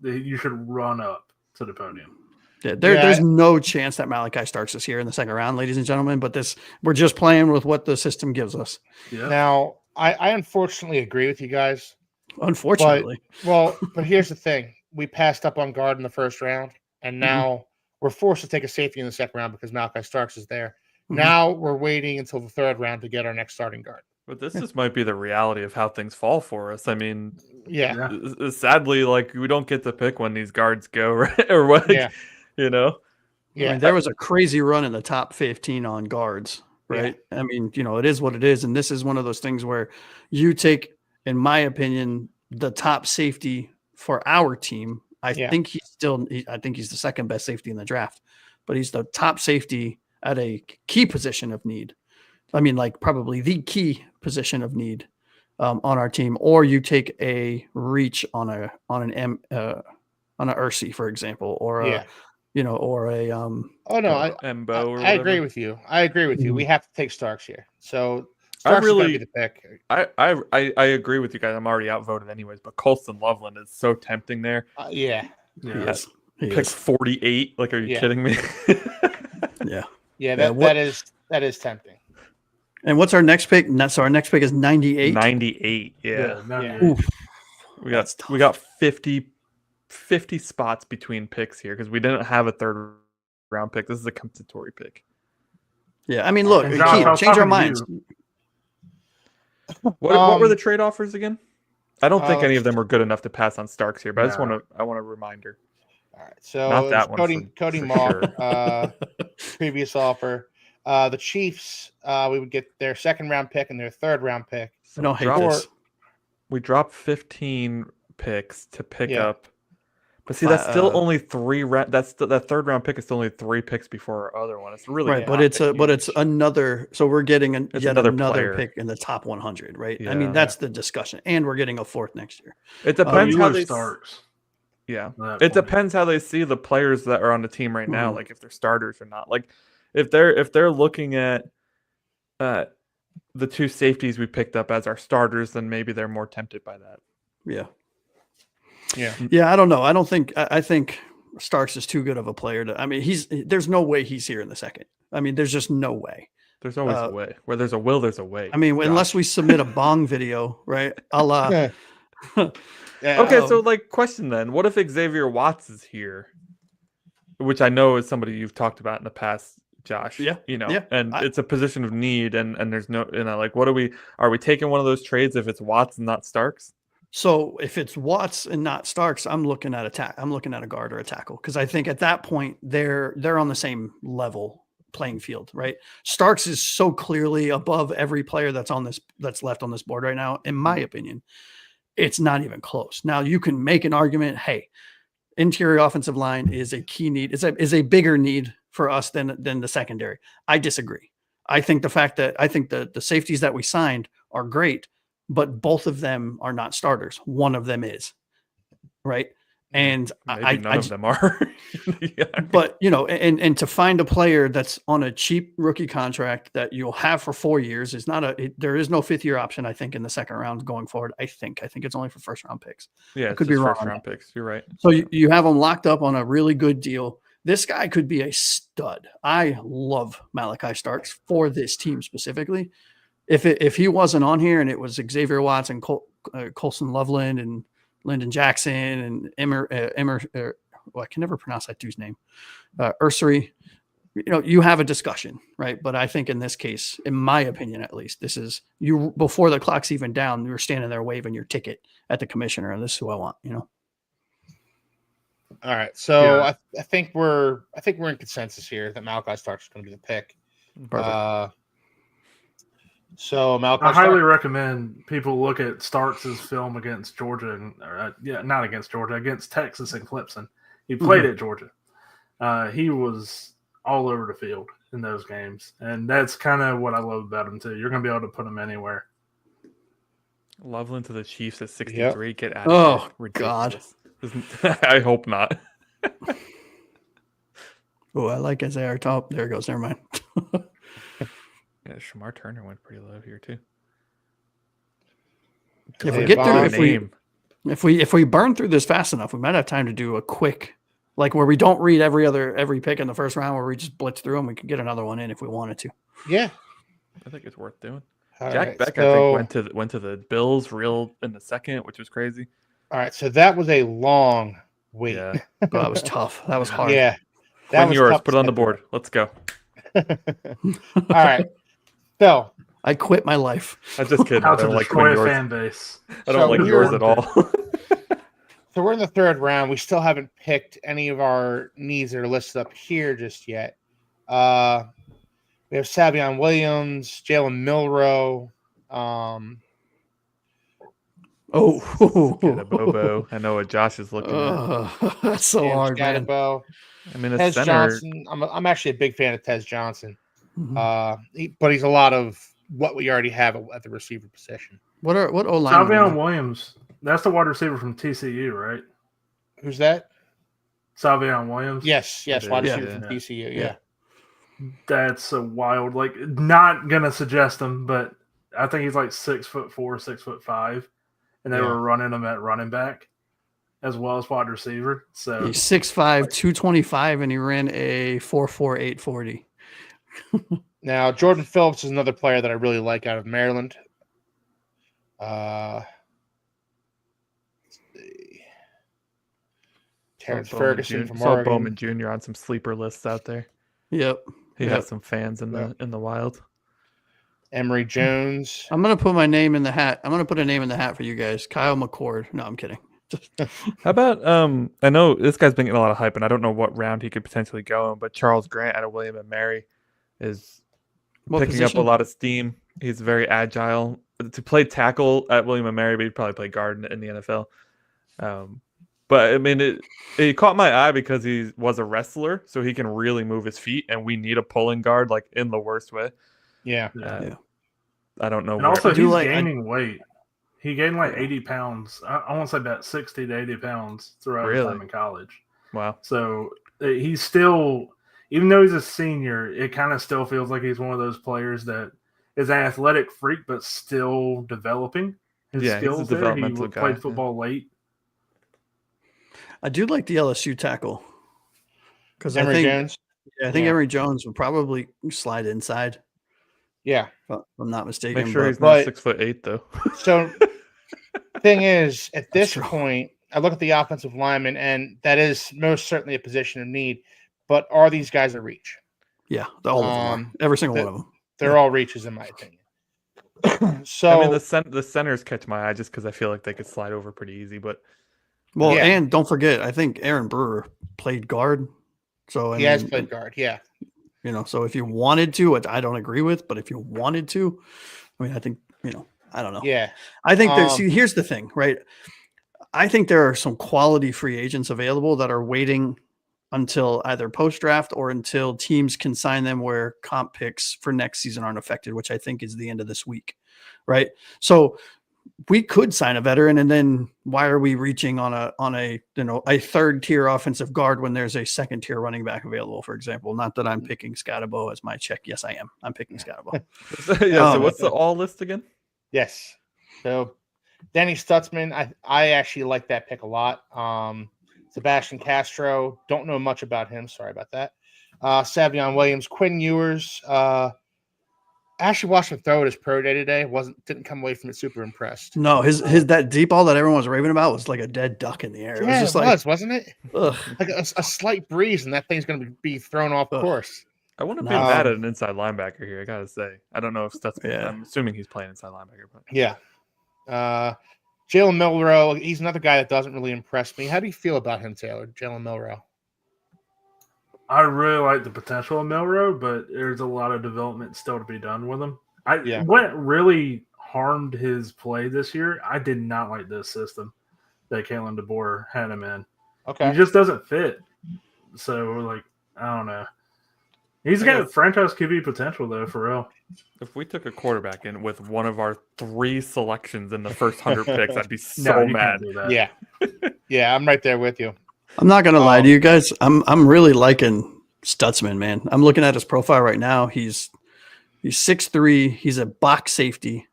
you should run up to the podium. Yeah, there's no chance that Malachi Starks is here in the second round, ladies and gentlemen. But we're just playing with what the system gives us. Yeah. Now, I unfortunately agree with you guys. Unfortunately, But here's the thing: we passed up on guard in the first round, and now we're forced to take a safety in the second round because Malachi Starks is there. Mhm. Now we're waiting until the third round to get our next starting guard. But this just might be the reality of how things fall for us. I mean, Yeah. sadly, like we don't get to pick when these guards go, right? Or what? Yeah. You know? Yeah. I mean, there was a crazy run in the top 15 on guards, right? I mean, it is what it is. And this is one of those things where you take, in my opinion, the top safety for our team. I think he's the second best safety in the draft, but he's the top safety at a key position of need. I mean, like probably the key position of need on our team, or you take a reach on an Ursi, for example, or a Embo or I agree with you. We have to take Starks here. So Starks is going to be the pick. I agree with you guys. I'm already outvoted anyways, but Colston Loveland is so tempting there. Yeah. Yes. Pick 48. Like, are you kidding me? Yeah, that is tempting. And what's our next pick? So our next pick is 98. 98. Yeah. Oof. We got 50 spots between picks here because we didn't have a third round pick. This is a compensatory pick. Yeah, I mean, look, John, change our minds. What were the trade offers again? I don't think any of them were good enough to pass on Starks here, but I want a reminder. All right, so not that one. Cody for Mock, sure. previous offer. The Chiefs, we would get their second round pick and their third round pick. I don't hate this. We dropped 15 picks to pick up. But see, that's still only 3 round. That third round pick is still only 3 picks before our other one. It's really right, but it's another. So we're getting another pick in the top 100, right? Yeah. I mean, that's the discussion, and we're getting a fourth next year. It depends how they Starks. Yeah, it depends how they see the players that are on the team right now, like if they're starters or not. Like if they're looking at the 2 safeties we picked up as our starters, then maybe they're more tempted by that. Yeah. I don't know. I think Starks is too good of a player to. I mean, there's no way he's here in the second. I mean, there's just no way. There's always a way. Where there's a will, there's a way. I mean, unless we submit a bong video, right? Okay, so like question then. What if Xavier Watts is here? Which I know is somebody you've talked about in the past, Josh. Yeah. It's a position of need and there's no like are we taking one of those trades if it's Watts and not Starks? So if it's Watts and not Starks, I'm looking at a guard or a tackle because I think at that point they're on the same level playing field, right? Starks is so clearly above every player that's left on this board right now, in my opinion. It's not even close. Now you can make an argument, hey, interior offensive line is a key need, is a bigger need for us than the secondary. I disagree. I think the safeties that we signed are great, but both of them are not starters. One of them is, right? And Maybe none of them are. Yeah. But and to find a player that's on a cheap rookie contract that you'll have for 4 years is not there is no 5th-year option. I think in the second round going forward. I think it's only for first round picks. Yeah, I could be wrong. First round picks. You're right. So you have him locked up on a really good deal. This guy could be a stud. I love Malachi Starks for this team specifically. If he wasn't on here and it was Xavier Watts and Colson Loveland and Lyndon Jackson and I can never pronounce that dude's name. Ursery, you have a discussion, right? But I think in this case, in my opinion, at least, this is you before the clock's even down, you're standing there waving your ticket at the commissioner, and this is who I want, All right. So yeah. I think we're in consensus here that Malachi Starks is going to be the pick. Perfect. So Malachi I highly recommend people look at Starks' film against Georgia not against Georgia, against Texas and Clemson. He played at Georgia. He was all over the field in those games, and that's kind of what I love about him too. You're going to be able to put him anywhere. Loveland to the Chiefs at 63. Yep. Get out of here. God. I hope not. Oh, I like Isaiah Top. There it goes. Never mind. Yeah, Shamar Turner went pretty low here too. If we get through, if we burn through this fast enough, we might have time to do a quick, like where we don't read every pick in the first round, where we just blitz through them. We could get another one in if we wanted to. Yeah, I think it's worth doing. All Jack right, Beck, I think went to the Bills real in the second, which was crazy. All right, so that was a long wait. Yeah, that was tough. That was hard. Yeah, that was yours. Put it on the board. Let's go. All right. So I quit my life. I'm just kidding. I don't like yours. Fan base. I don't like yours at all. So we're in the third round. We still haven't picked any of our needs that are listed up here just yet. We have Savion Williams, Jalen Milroe. Get a Bobo. I know what Josh is looking at. That's so hard, man. I mean, a Tez center. Johnson. I'm actually a big fan of Tez Johnson. Mm-hmm. But he's a lot of what we already have at the receiver position. What O-line? Savion Williams. That's the wide receiver from TCU, right? Who's that? Savion Williams. Yes, wide receiver from TCU. Yeah. That's a wild. Like, not gonna suggest him, but I think he's like 6'4", 6'5", and they were running him at running back as well as wide receiver. So he's 6'5", 225, and he ran a 4.4, 840. Now, Jordan Phillips is another player that I really like out of Maryland. Terrence Ferguson from Oregon. Bowman Jr. on some sleeper lists out there. Yep. He has some fans in the wild. Emory Jones. I'm gonna put my name in the hat. I'm gonna put a name in the hat for you guys. Kyle McCord. No, I'm kidding. How about I know this guy's been getting a lot of hype, and I don't know what round he could potentially go in, but Charles Grant out of William and Mary is picking up a lot of steam. He's very agile. To play tackle at William and Mary, but he'd probably play guard in the NFL. But I mean, it caught my eye because he was a wrestler, so he can really move his feet, and we need a pulling guard, like in the worst way. Yeah. I don't know. And also, he's gaining weight. He gained like 80 pounds. I want to say about 60 to 80 pounds throughout his time in college. Wow. So he's still, even though he's a senior, it kind of still feels like he's one of those players that is an athletic freak, but still developing his skills. He's a developmental guy. Played football late. I do like the LSU tackle because Emory Jones. I think Emory Jones would probably slide inside. Yeah, if I'm not mistaken. Make sure he's not 6'8" though. So, thing is, at this point, I look at the offensive lineman, and that is most certainly a position of need. But are these guys a reach? Yeah, all of them. Every single one of them. They're all reaches, in my opinion. So, I mean, the centers catch my eye just because I feel like they could slide over pretty easy. But and don't forget, I think Aaron Brewer played guard. So he has played guard. Yeah. So if you wanted to, which I don't agree with, but if you wanted to, I mean, I think, I don't know. Yeah. I think here's the thing, right? I think there are some quality free agents available that are waiting until either post-draft or until teams can sign them where comp picks for next season aren't affected, which I think is the end of this week, right? So we could sign a veteran, and then why are we reaching on a third tier offensive guard when there's a second tier running back available, for example? Not that I'm picking Scatabo as my check. Yes, I am. I'm picking Scatabo. So what's the all list again? Yes. So Danny Stutzman, I actually like that pick a lot. Sebastian Castro, don't know much about him. Sorry about that. Savion Williams, Quinn Ewers. I actually watched him throw at his pro day today. Didn't come away from it super impressed. No, his that deep ball that everyone was raving about was like a dead duck in the air. It was just wasn't it? Ugh. Like a slight breeze, and that thing's going to be thrown off course. I wouldn't be mad at an inside linebacker here. I gotta say, I don't know if that's. Yeah. I'm assuming he's playing inside linebacker, but yeah. Jalen Milrow, he's another guy that doesn't really impress me. How do you feel about him, Taylor? Jalen Milrow. I really like the potential of Milrow, but there's a lot of development still to be done with him. What really harmed his play this year, I did not like this system that Kalen DeBoer had him in. Okay. He just doesn't fit. So, like, I don't know. He's got franchise QB potential, though, for real. If we took a quarterback in with one of our 3 selections in the first 100 picks, I'd be so mad. Yeah. Yeah, I'm right there with you. I'm not gonna lie to you guys. I'm really liking Stutzman, man. I'm looking at his profile right now. He's 6'3". He's a box safety,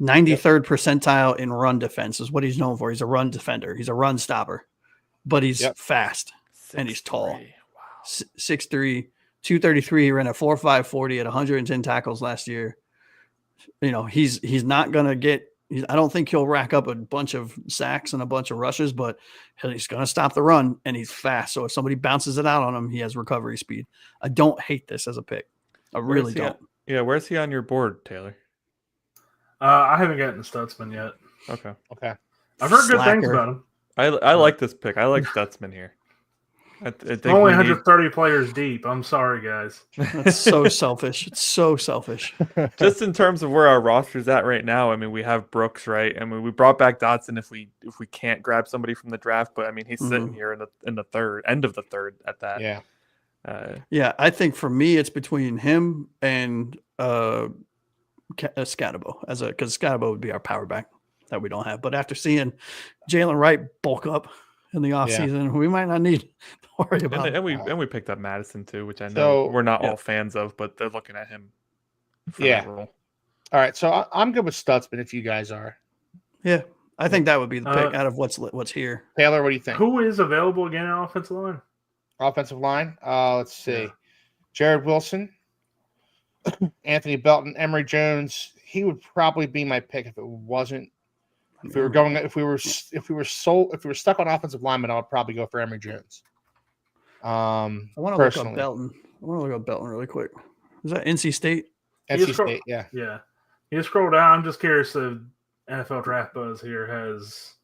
93rd percentile in run defense is what he's known for. He's a run defender. He's a run stopper, but he's fast and he's tall. Wow. 6'3", 233. He ran a 4.5 40 at 110 tackles last year. You know, he's not gonna get. I don't think he'll rack up a bunch of sacks and a bunch of rushes, but he's going to stop the run, and he's fast. So if somebody bounces it out on him, he has recovery speed. I don't hate this as a pick. I really don't. Where's he on your board, Taylor? I haven't gotten Stutzman yet. Okay. I've heard good things about him. I like this pick. I like Stutzman here. I think only 130 players deep. I'm sorry, guys. That's so selfish. It's so selfish. Just in terms of where our roster's at right now, I mean, we have Brooks, right? I mean, we brought back Dotson if we can't grab somebody from the draft, but I mean, he's sitting here in the end of the third at that. Yeah. Yeah, I think for me, it's between him and Scatabo because Scatabo would be our power back that we don't have. But after seeing Jalen Wright bulk up in the offseason, we might not need to worry about it. And we picked up Madison too, which I know we're not all fans of, but they're looking at him for that role. All right, so I'm good with Stutzman if you guys are. Yeah, I think that would be the pick out of what's here. Taylor, what do you think? Who is available again on offensive line? Offensive line? Let's see. Jared Wilson, Anthony Belton, Emory Jones. He would probably be my pick if it wasn't. If we were stuck on offensive lineman, I would probably go for Emory Jones. I want to look up Belton. I want to look up Belton really quick. Is that NC State? NC State, yeah. Yeah. You scroll down. I'm just curious if NFL Draft Buzz here has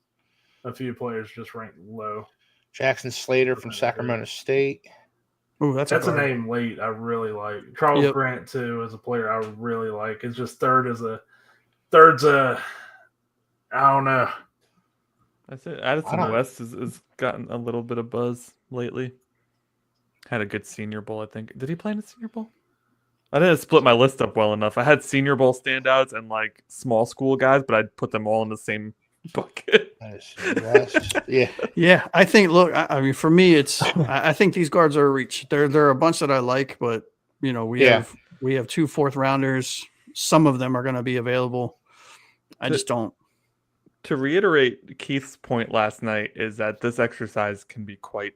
a few players just ranked low. Jackson Slater from Sacramento State. Ooh, that's a name late I really like. Charles Grant, too, is a player I really like. It's just third's a I don't know. That's it. Addison West has gotten a little bit of buzz lately. Had a good Senior Bowl, I think. Did he play in the Senior Bowl? I didn't split my list up well enough. I had Senior Bowl standouts and like small school guys, but I'd put them all in the same bucket. Yeah. I think. Look, I mean, for me, I think these guards are a reach. There are a bunch that I like, but you know, we have 2 4th rounders. Some of them are going to be available. I just don't. To reiterate Keith's point last night is that this exercise can be quite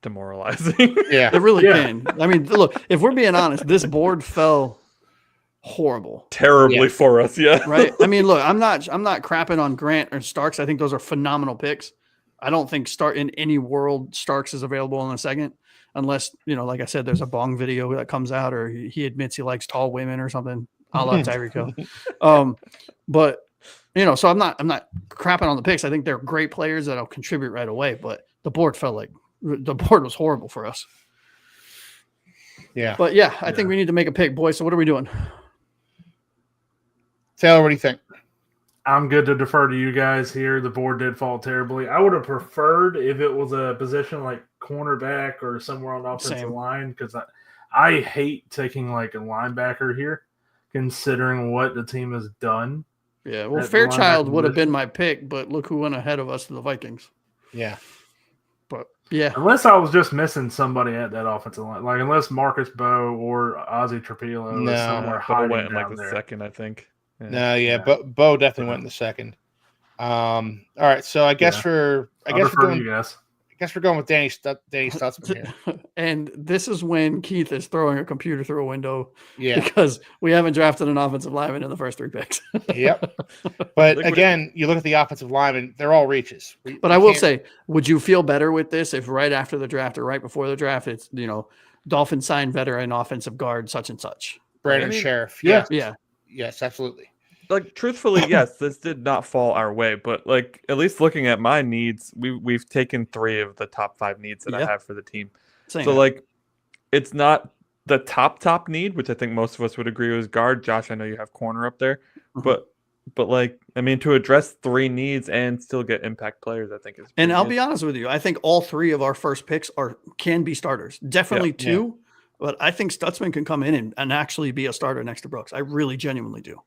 demoralizing. Yeah, it really can. I mean, look, if we're being honest, this board fell terribly for us. Yeah, right. I mean, look, I'm not crapping on Grant or Starks. I think those are phenomenal picks. I don't think in any world Starks is available in a second, unless like I said, there's a Bong video that comes out or he admits he likes tall women or something, a la Tyreek Hill. But so I'm not crapping on the picks. I think they're great players that'll contribute right away. But the board was horrible for us. Yeah. But I think we need to make a pick, boys. So what are we doing? Taylor, what do you think? I'm good to defer to you guys here. The board did fall terribly. I would have preferred if it was a position like cornerback or somewhere on the offensive line, because I hate taking like a linebacker here, considering what the team has done Yeah, well, That Fairchild linebacker would have been position. my pick, but look who went ahead of us to the Vikings. Yeah. But yeah, Unless I was just missing somebody at that offensive line, like unless Marcus Bowe or Ozzie Trapilo No. is somewhere Bo hiding went in like down the there. second, I think. Yeah. No, yeah, Yeah. but Bo definitely Yeah. went in the second. All right, so I guess Yeah. we're I'll defer to going you guys. with Danny Stutzman here. and this is when Keith is throwing a computer through a window Yeah. because we haven't drafted an offensive lineman in the first 3 picks. Yep. But Look what- again, you look at the offensive linemen; they're all reaches. But I will say, would you feel better with this if right after the draft or right before the draft, it's Dolphins signed veteran offensive guard such and such? Brandon I mean, Sheriff. yeah. Yeah. Yes, absolutely. Like truthfully, yes, this did not fall our way, but like at least looking at my needs, we've taken 3 of the top 5 needs that I Yeah. have for the team. Same. So like it's not the top need, which I think most of us would agree was guard. Josh, I know you have corner up there, Mhm. but like I mean to address 3 needs and still get impact players, I think is And pretty I'll good. be honest with you, I think all 3 of our first picks can be starters. Definitely 2, but I think Stutzman can come in and actually be a starter next to Brooks. I really genuinely do.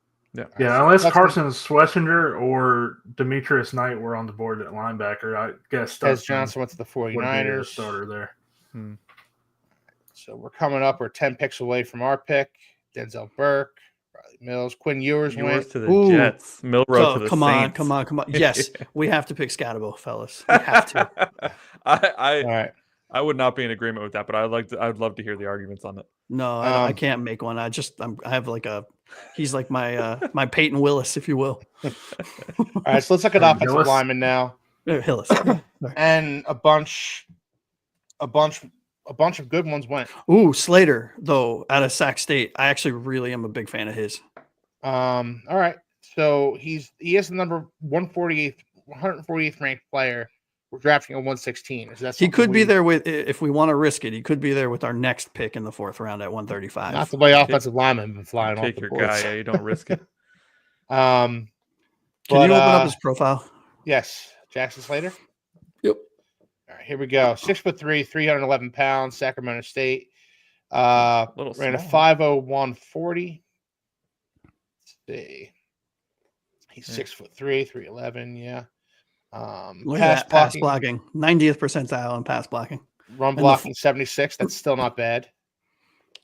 Yeah, unless Stutzman Carson Schlesinger or Demetrius Knight were on the board at linebacker, I guess Tez Stutzman Johnson went to the would be a 49ers. starter there. So we're coming up. We're 10 picks away from our pick. Denzel Burke, Riley Mills, Quinn Ewers Yours went. to the Ooh. Jets, Milrow to the come on, Saints. come on. Yes, we have to pick Scatabo, fellas. We have to. All I right. I would not be in agreement with that, but I'd love to hear the arguments on it. No, I can't make one. I have like he's like my my Peyton Willis, if you will. All right, so let's look at Hey, offensive Gillis. linemen now, Hillis. and a bunch of good ones went. Ooh, Slater though out of Sac State. I actually really am a big fan of his. All right, so he is the number 148th ranked player. We're drafting a 116. Is that He could be there with if we want to risk it. He could be there with our next pick in the 4th round at 135. Not the way offensive linemen have been flying off Take the your boards. guy, yeah, you don't risk it. Can But, you open up his profile? Yes, Jackson Slater. Yep. All right, here we go. 6'3", 311 pounds, Sacramento State. Little Ran a small. 5:01:40. Let's see. He's Yeah. 6'3", 311. Yeah. Look at that pass blocking. 90th percentile in pass blocking. Run the blocking 76. That's still not bad.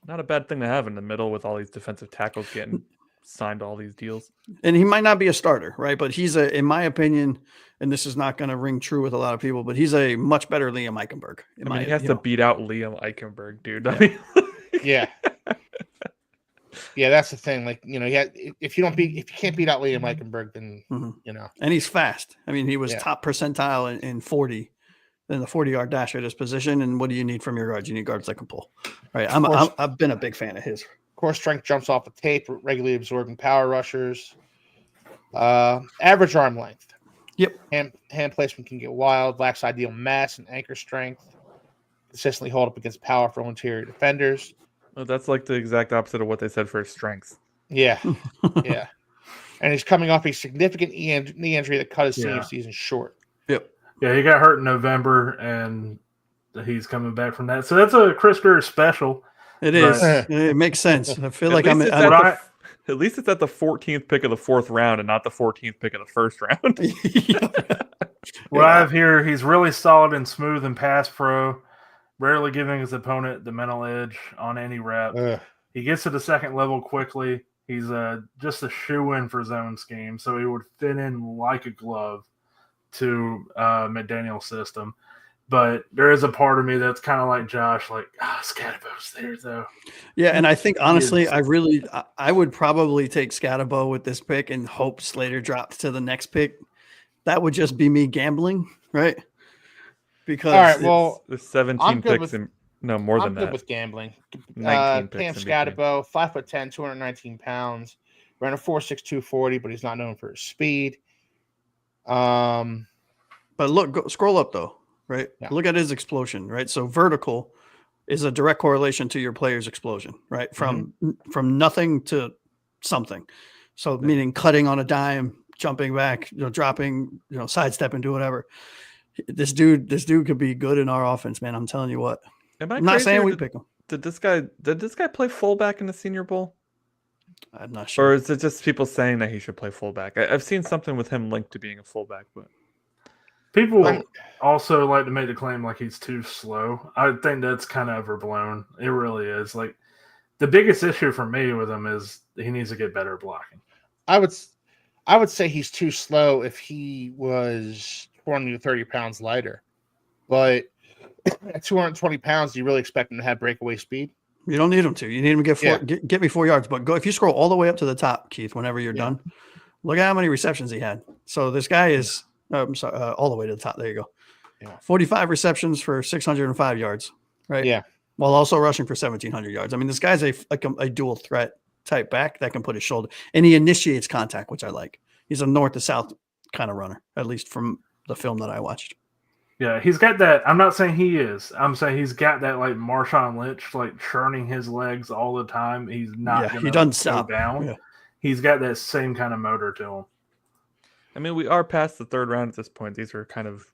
Not a bad thing to have in the middle with all these defensive tackles getting signed to all these deals. And he might not be a starter, right? But he's in my opinion, and this is not going to ring true with a lot of people, but he's a much better Liam Eichenberg. I mean, he has to beat out Liam Eichenberg, dude. I mean, Yeah. Yeah, that's the thing. Like, if you can't beat out Liam Eichenberg, then And he's fast. I mean, he was Yeah. top percentile in 40 in the 40-yard dash at his position. And what do you need from your guards? You need guards that can pull. Right. I've been a big fan of his. core strength jumps off the tape, regularly absorbing power rushers. Average arm length. Yep. Hand placement can get wild. Lacks ideal mass and anchor strength. Consistently hold up against powerful interior defenders. well, that's like the exact opposite of what they said for his strengths. Yeah. Yeah. And he's coming off a significant knee injury that cut his Yeah. senior season short. Yep. Yeah, he got hurt in November, and he's coming back from that. So that's a Chris Greer special. It is. Right. It makes sense. I feel At like least I'm it's at least it's at the 14th pick of the 4th round and not the 14th pick of the 1st round. What I have here, he's really solid and smooth and pass pro, rarely giving his opponent the mental edge on any rep. Ugh. He gets to the second level quickly. He's just a shoe-in for zone scheme, so he would fit in like a glove to McDaniel's system. But there is a part of me that's kind of like Josh, like, Scatabo's there, though. Yeah, and I think honestly, is. I would probably take Scatabo with this pick and hope Slater drops to the next pick. That would just be me gambling, right? Because All right, well, There's 17 I'm good picks with- and no more I'm than good that. with gambling. 19 picks Cam in between. Scatabo, 5'10", 219 pounds, ran a 4.62 40, but he's not known for his speed. But look, scroll up though, right? Yeah. Look at his explosion, right? So vertical is a direct correlation to your player's explosion, right? From nothing to something. So meaning cutting on a dime, jumping back, dropping, sidestepping, do whatever. This dude could be good in our offense, man. I'm telling you what. Am I I'm not crazy, saying or we did, pick him. did this guy play fullback in the Senior Bowl? I'm not Or sure. is it just people saying that he should play fullback? I've seen something with him linked to being a fullback, but People also like to make the claim like he's too slow. I think that's kind of overblown. It really is. Like the biggest issue for me with him is he needs to get better blocking. I would say he's too slow if he was 20 to 30 pounds lighter. But at 220 pounds, do you really expect him to have breakaway speed? You don't need him to. You need him to get me 4 yards. But go if you scroll all the way up to the top, Keith. Whenever you're done, look at how many receptions he had. So this guy is I'm sorry, all the way to the top. There you go. Yeah. 45 receptions for 605 yards. Right. Yeah. While also rushing for 1,700 yards. I mean, this guy's a dual threat type back that can put his shoulder, and he initiates contact, which I like. He's a north to south kind of runner, at least from the film that I watched. Yeah, he's got that. I'm not saying he is. I'm saying he's got that like Marshawn Lynch, like churning his legs all the time. He's not. Yeah, he doesn't stop. Down. Yeah. He's got that same kind of motor to him. I mean, we are past the third round at this point. These are kind of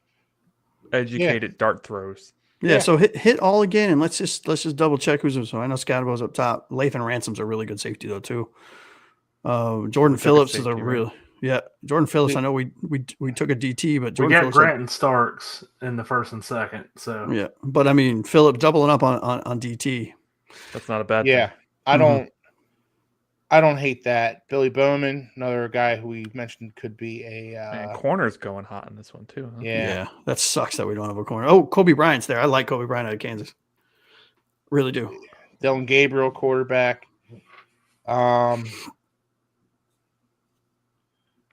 educated dart throws. Yeah, so hit all again, and let's just double check who's. So I know Scadabo's up top. Lathan Ransom's a really good safety though too. Jordan Phillips is a real Jordan Phillips. I know we took a DT, but Jordan we got Phillips Grant and Starks in the first and second. So yeah, but I mean Phillips doubling up on DT. That's not a bad thing. I don't hate that. Billy Bowman, another guy who we mentioned could be a Man, corner's going hot in this one too. Huh? Yeah, that sucks that we don't have a corner. Oh, Kobe Bryant's there. I like Kobe Bryant out of Kansas. Really do. Dylan Gabriel, quarterback. I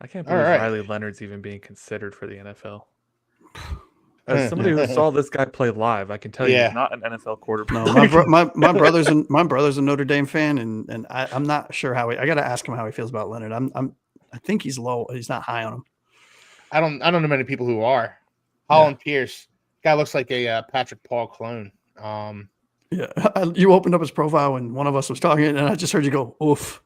can't believe Riley Leonard's even being considered for the NFL. As somebody who saw this guy play live, I can tell you he's not an NFL quarterback. No, my brother's a Notre Dame fan, and I'm not sure how I got to ask him how he feels about Leonard. I think he's low. He's not high on him. I don't know many people who are. Holland Pierce, guy looks like a Patrick Paul clone. Yeah, you opened up his profile when one of us was talking, and I just heard you go, "Oof."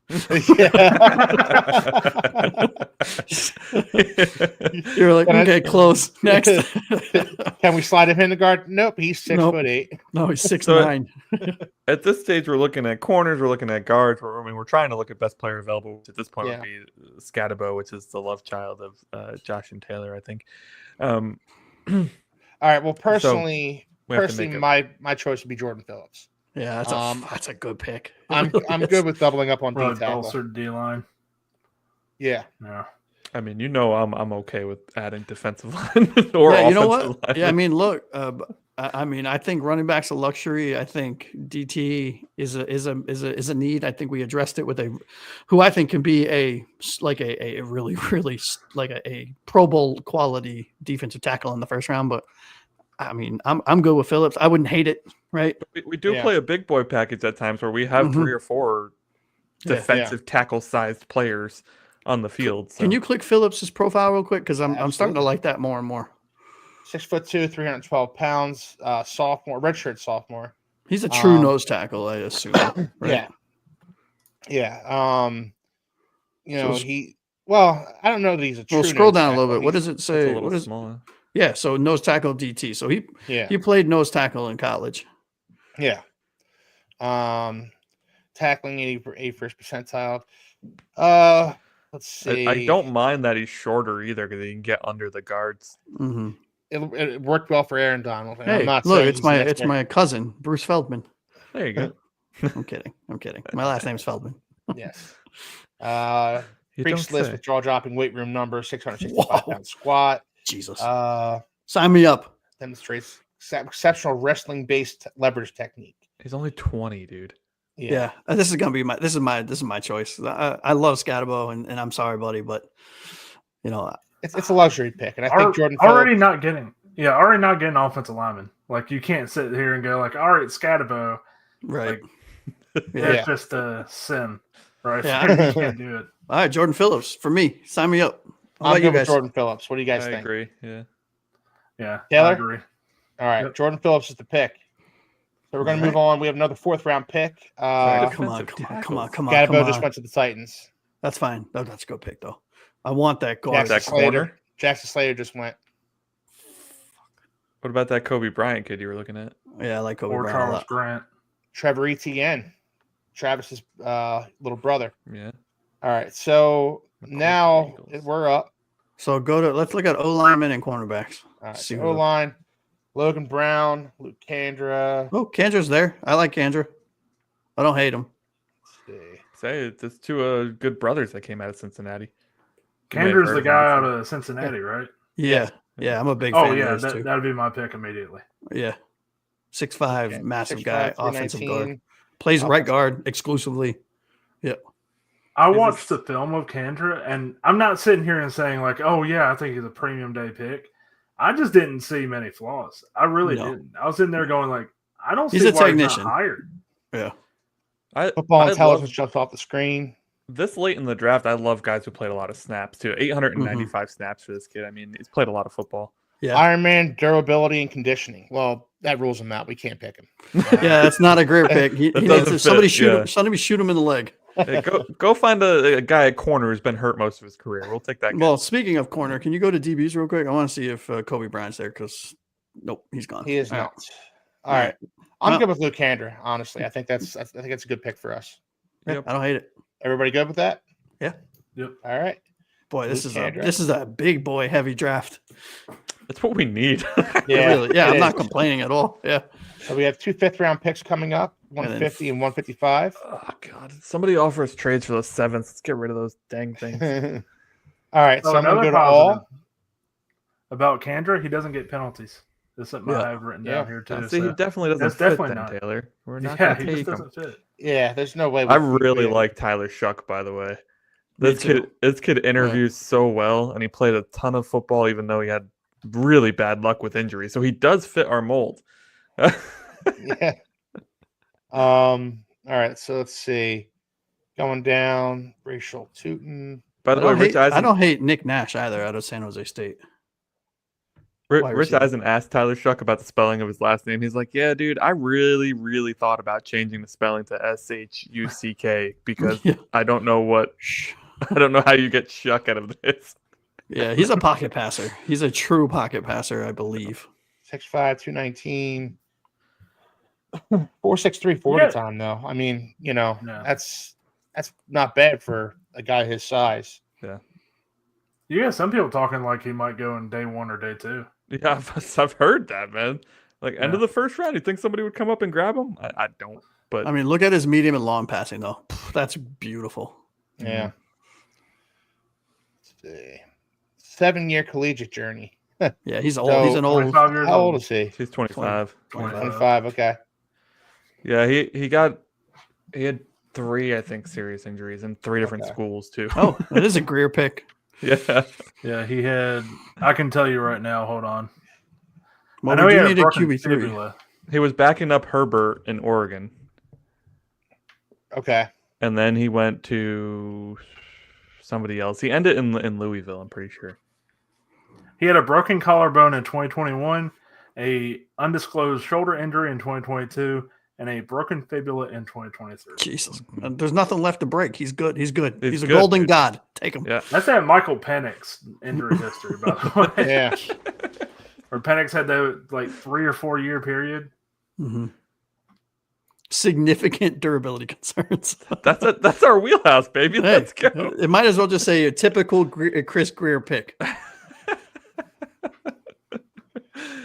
You're like, okay, close. Next. Can we slide him in the guard? Nope, he's 6'8". No, he's 6'9". At this stage, we're looking at corners, we're looking at guards. We're trying to look at best player available, which at this point would be Scadabo, which is the love child of Josh and Taylor, I think. All right. Well, personally, my choice would be Jordan Phillips. Yeah, that's a good pick. I'm good with doubling up on D tackle. Dulcet D line. Yeah. No. I mean, I'm okay with adding defensive line or offensive you know what? line. Yeah, I mean, look, I think running back's a luxury. I think DT is a need. I think we addressed it with who I think can be a really like a Pro Bowl quality defensive tackle in the first round. But I mean, I'm good with Phillips. I wouldn't hate it, right? We do play a big boy package at times where we have 3 or 4 defensive tackle sized players on the field. So. Can you click Phillips's profile real quick? Because I'm starting to like that more and more. 6'2", 312 pounds, sophomore, redshirt sophomore. He's a true nose tackle, I assume. Right? Yeah. I don't know that he's a true. Well, scroll down tackle. a little bit. What does it say? What is smaller? Yeah, so nose tackle DT. So he played nose tackle in college. Yeah. Tackling 81st percentile. Let's see. I don't mind that he's shorter either because he can get under the guards. Mm-hmm. It worked well for Aaron Donald. Hey, look, it's my cousin, Bruce Feldman. There you go. I'm kidding. My last name's Feldman. Yes. Freaks list with jaw dropping weight room number 665 pound squat. Jesus. Sign me up. Demonstrates exceptional wrestling based leverage technique. He's only 20, dude. Yeah. This is my choice. I love Scadabo, and I'm sorry, buddy, but it's a luxury pick, and I think Jordan already not getting offensive lineman. Like you can't sit here and go like, all right, Scadabo, right? Like, that's just a sin, right? Yeah. You can't do it. All right, Jordan Phillips for me. Sign me up. I'm good with Jordan Phillips. What do you guys think? I agree. Yeah. Taylor? I agree. All right. Yep. Jordan Phillips is the pick. So we're going to move on. We have another 4th round pick. Come on. Scadabo just went to the Titans. That's fine. That's a good pick, though. I want that guard. Jackson Slater just went. What about that Kobe Bryant kid you were looking at? Yeah, I like Kobe Bryant. Charles Grant. Trevor Etienne. Travis's little brother. Yeah. All right, so McCoy now Eagles. we're up. So let's look at O linemen and cornerbacks. All right, See so who O line, Logan Brown, Luke Kandra. Oh, Kandra's there. I like Kandra. I don't hate him. Let's see. Say it's two good brothers that came out of Cincinnati. You may have Kander's heard the of them guy out before. of Cincinnati, right? Yeah. Yes. Yeah, I'm a big Oh fan yeah, of those two. that'd be my pick immediately. Yeah. 6'5", Okay, massive 6'5", guy, offensive guard. 319. Plays right Offensive. guard exclusively. I Is watched this- the film of Kandra, and I'm not sitting here and saying like, "Oh yeah, I think he's a premium day pick." I just didn't see many flaws. I really No. didn't. I was in there going like, "I don't He's see a why technician. he's not hired." Yeah. Football I intelligence love- jumps off the screen. This late in the draft, I love guys who played a lot of snaps too. 895 snaps for this kid. I mean, he's played a lot of football. Yeah. Iron Man, durability, and conditioning. Well, that rules him out. We can't pick him. Yeah, that's not a Greer pick. He That needs doesn't to, somebody fit, shoot yeah. him. Somebody shoot him in the leg. Hey, go find a guy at corner who's been hurt most of his career. We'll take that guy. Well, speaking of corner, can you go to DBs real quick? I want to see if Kobe Bryant's there because nope, he's gone. He is All right. not. All right. I'm Well- good with Luke Kandra, honestly. I think that's a good pick for us. Yeah, I don't hate it. Everybody good with that? Yeah. Yep. All right. Boy, this Luke is Kandra. this is a big boy heavy draft. That's what we need. Yeah. Really. Yeah, it I'm not is. complaining at all. Yeah. So we have 2 5th-round picks coming up, 150 and 155. Oh God! Somebody offer us trades for those sevens. Let's get rid of those dang things. All right. So I'm going to go to all. about Kandra. He doesn't get penalties. That's something Yeah. I have written Yeah. down here too. See, he so- definitely doesn't That's fit definitely then, not. Taylor. We're not yeah, gonna he take just him. doesn't fit. Yeah, there's no way. I really like Tyler Shuck, by the way. Me This kid interviews so well, and he played a ton of football, even though he had really bad luck with injuries. So he does fit our mold. Yeah. All right. So let's see. Going down, Rachel Tootin. By the way, Rich I Eisen, don't hate Nick Nash either out of San Jose State. wide Rich receiver. Eisen asked Tyler Shuck about the spelling of his last name. He's like, "Yeah, dude, I really, really thought about changing the spelling to SHUCK because Yeah. I don't know how you get Shuck out of this." Yeah, he's a pocket passer. He's a true pocket passer, I believe. 6'5", 219. 4.63 40 Yeah. time though. I mean, Yeah. that's not bad for a guy his size. You got some people talking like he might go in day 1 or day 2. Yeah, I've heard that, man. Like end Yeah. of the first round, you think somebody would come up and grab him? I don't. But I mean, look at his medium and long passing though. Pff, that's beautiful. Yeah. Let's see. 7-year collegiate journey. Yeah, he's old. So, he's an old. 25 years How old old. is he? he's 25. 25. Okay. Yeah, he had 3, I think, serious injuries in 3 different Okay. schools too. Oh, that is a Greer pick. Yeah. Yeah, he had. I can tell you right now. Hold on. Well, I know we he do had need a broken QB3. fibula. He was backing up Herbert in Oregon, Okay. and then he went to somebody else. He ended in Louisville, I'm pretty sure. He had a broken collarbone in 2021, a undisclosed shoulder injury in 2022, and a broken fibula in 2023. Jesus, there's nothing left to break. He's good. He's good. He's He's a good, golden dude. god. Take him. Yeah. That's that Michael Penix injury history, by the way. Yeah. Where Penix had that like 3 or 4 year period. Mm-hmm. Significant durability concerns. That's our wheelhouse, baby. Hey, Let's go. It might as well just say a typical Chris Greer pick.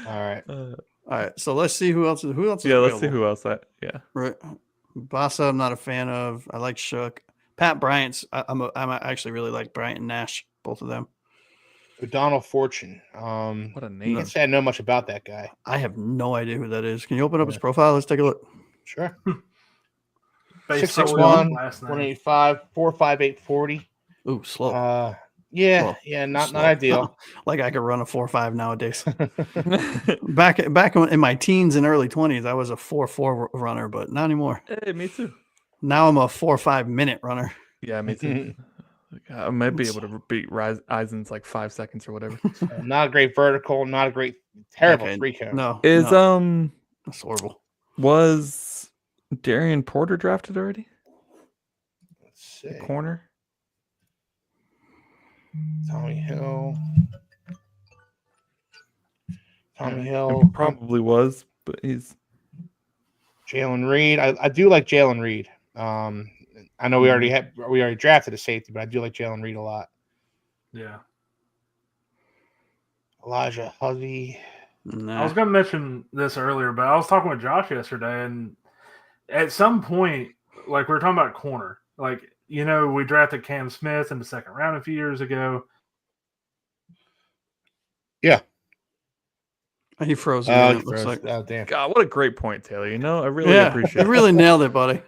All right. All right, so let's see who else is Yeah, let's see available. who else. Yeah. Right, Bassa, I'm not a fan of. I like Shook. Pat Bryant's. I'm actually really like Bryant and Nash, both of them. O'Donnell Fortune. What a I name. can't say I know much about that guy. I have no idea who that is. Can you open up his profile? Let's take a look. Sure. Based solely 6'1", on last name. 185, 4.58 40. Ooh, slow. Yeah, Well, not slow. ideal. Like I could run a 4.5 nowadays. back in my teens and early 20s, I was a 4.4 runner, but not anymore. Hey, me too. Now I'm a 4.5 minute runner. Yeah, me too. I might be able to beat Eisen's like 5 seconds or whatever. Not a great vertical, not a great, terrible Okay, free cone. No, Is no, that's horrible. was Darian Porter drafted already? Let's see. The corner. Tommy Hill. Tommy It Hill. probably was, but he's Jalen Reed. I do like Jalen Reed. I know we already drafted a safety, but I do like Jalen Reed a lot. Yeah. Elijah Hovey. I was going to mention this earlier, but I was talking with Josh yesterday, and at some point, like we were talking about corner, like, we drafted Cam Smith in the second round a few years ago. Yeah. He froze. Looks looks like. Oh, damn. God, what a great point, Taylor. I really appreciate it. You really nailed it, buddy.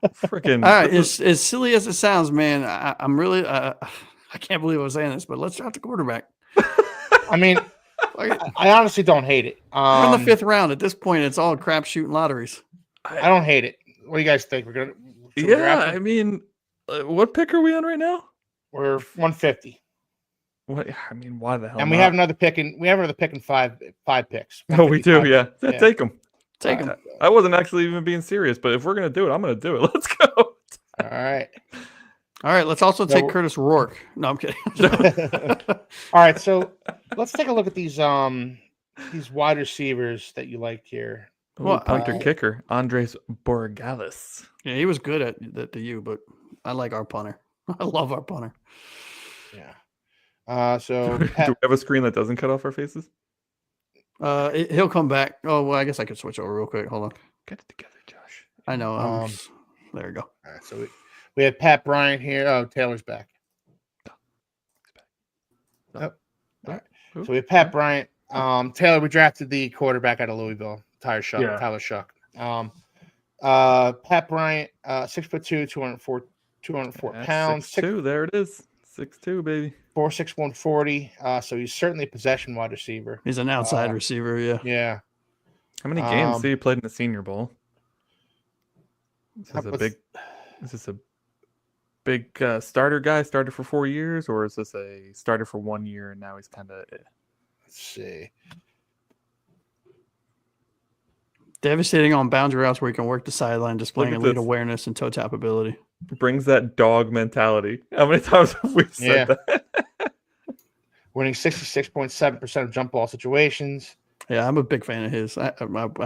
Freaking. All right, as silly as it sounds, man, I'm really I can't believe I was saying this, but let's draft the quarterback. I mean, I honestly don't hate it. We're in the fifth round. At this point, it's all crapshoot lotteries. I don't hate it. What do you guys think? I mean, what pick are we on right now? We're 150. What? I mean, why the hell? And we have another pick in five picks. Oh, we do, yeah. Take them. Take them. I wasn't actually even being serious, but if we're gonna do it, I'm gonna do it. Let's go. All right. Let's also take Curtis Rourke. No, I'm kidding. All right, so let's take a look at these wide receivers that you like here. Well, punter kicker Andres Borregales. Yeah, he was good at the U, but I like our punter. I love our punter. Yeah. So do we have a screen that doesn't cut off our faces? He'll come back. Oh well, I guess I could switch over real quick. Hold on. Get it together, Josh. I know. There we go. All right, so we have Pat Bryant here. Oh, Taylor's back. All right. So we have Pat Bryant. Taylor, we drafted the quarterback out of Louisville, Tyler Shuck. Pat Bryant, 6'2", 204 pounds. 6'2", there it is. 6'2", baby. 4'6", 140. So he's certainly a possession wide receiver. He's an outside receiver, yeah. Yeah. How many games did he play in the Senior Bowl? Is this a big starter guy? Started for 4 years, or is this a starter for 1 year and now he's kind of? Let's see. Devastating on boundary routes where he can work the sideline, displaying elite awareness and toe tap ability. Brings that dog mentality. How many times have we said that? Winning 66.7% of jump ball situations. Yeah, I'm a big fan of his. I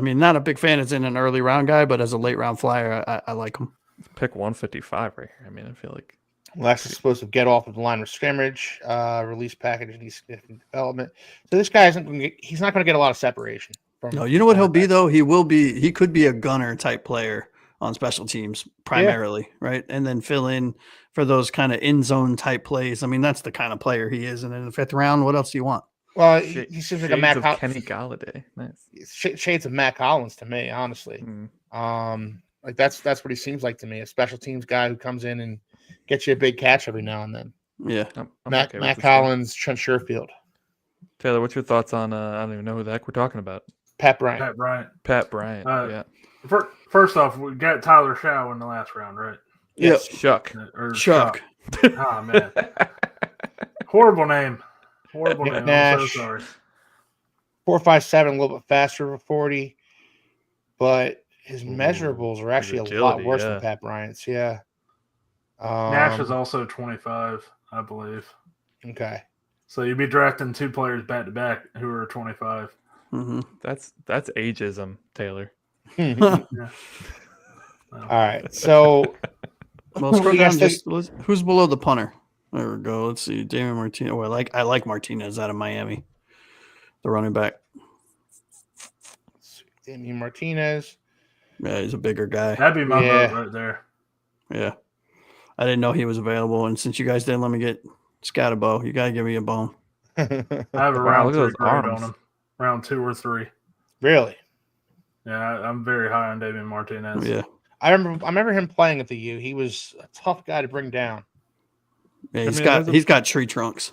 mean, not a big fan as in an early round guy, but as a late round flyer, I like him. Pick 155 right here. I mean, I feel like less explosive get off of the line of scrimmage, release package, and significant development. So this guy he's not going to get a lot of separation. No, you know what he'll be though? He could be a gunner type player on special teams primarily, right? And then fill in for those kind of end zone type plays. I mean, that's the kind of player he is. And in the fifth round, what else do you want? Well, he seems like a Matt Kenny Galladay. Nice. Shades of Matt Collins to me, honestly. Like that's what he seems like to me. A special teams guy who comes in and gets you a big catch every now and then. Yeah. Matt Collins, Trent Sherfield. Taylor, what's your thoughts on I don't even know who the heck we're talking about. Pat Bryant. Yeah. First off, we got Tyler Shaw in the last round, right? Yes. Shuck. Shuck. Oh, man. Horrible name. I'm so sorry. 4.57, a little bit faster for 40, but his measurables are actually a lot worse than Pat Bryant's. Yeah. Nash is also 25, I believe. Okay. So you'd be drafting two players back to back who are 25. Mm-hmm. That's ageism, Taylor. All right. So, scroll down who's below the punter? There we go. Let's see. Damian Martinez. Oh, I like Martinez out of Miami, the running back. Damian Martinez. Yeah, he's a bigger guy. That'd be my vote right there. Yeah. I didn't know he was available, and since you guys didn't let me get Scatterbo, you gotta give me a bone. I have a round 2 grade on him. Round 2 or 3. Really? Yeah, I'm very high on Damian Martinez. Yeah. I remember him playing at the U. He was a tough guy to bring down. Yeah, he's got tree trunks.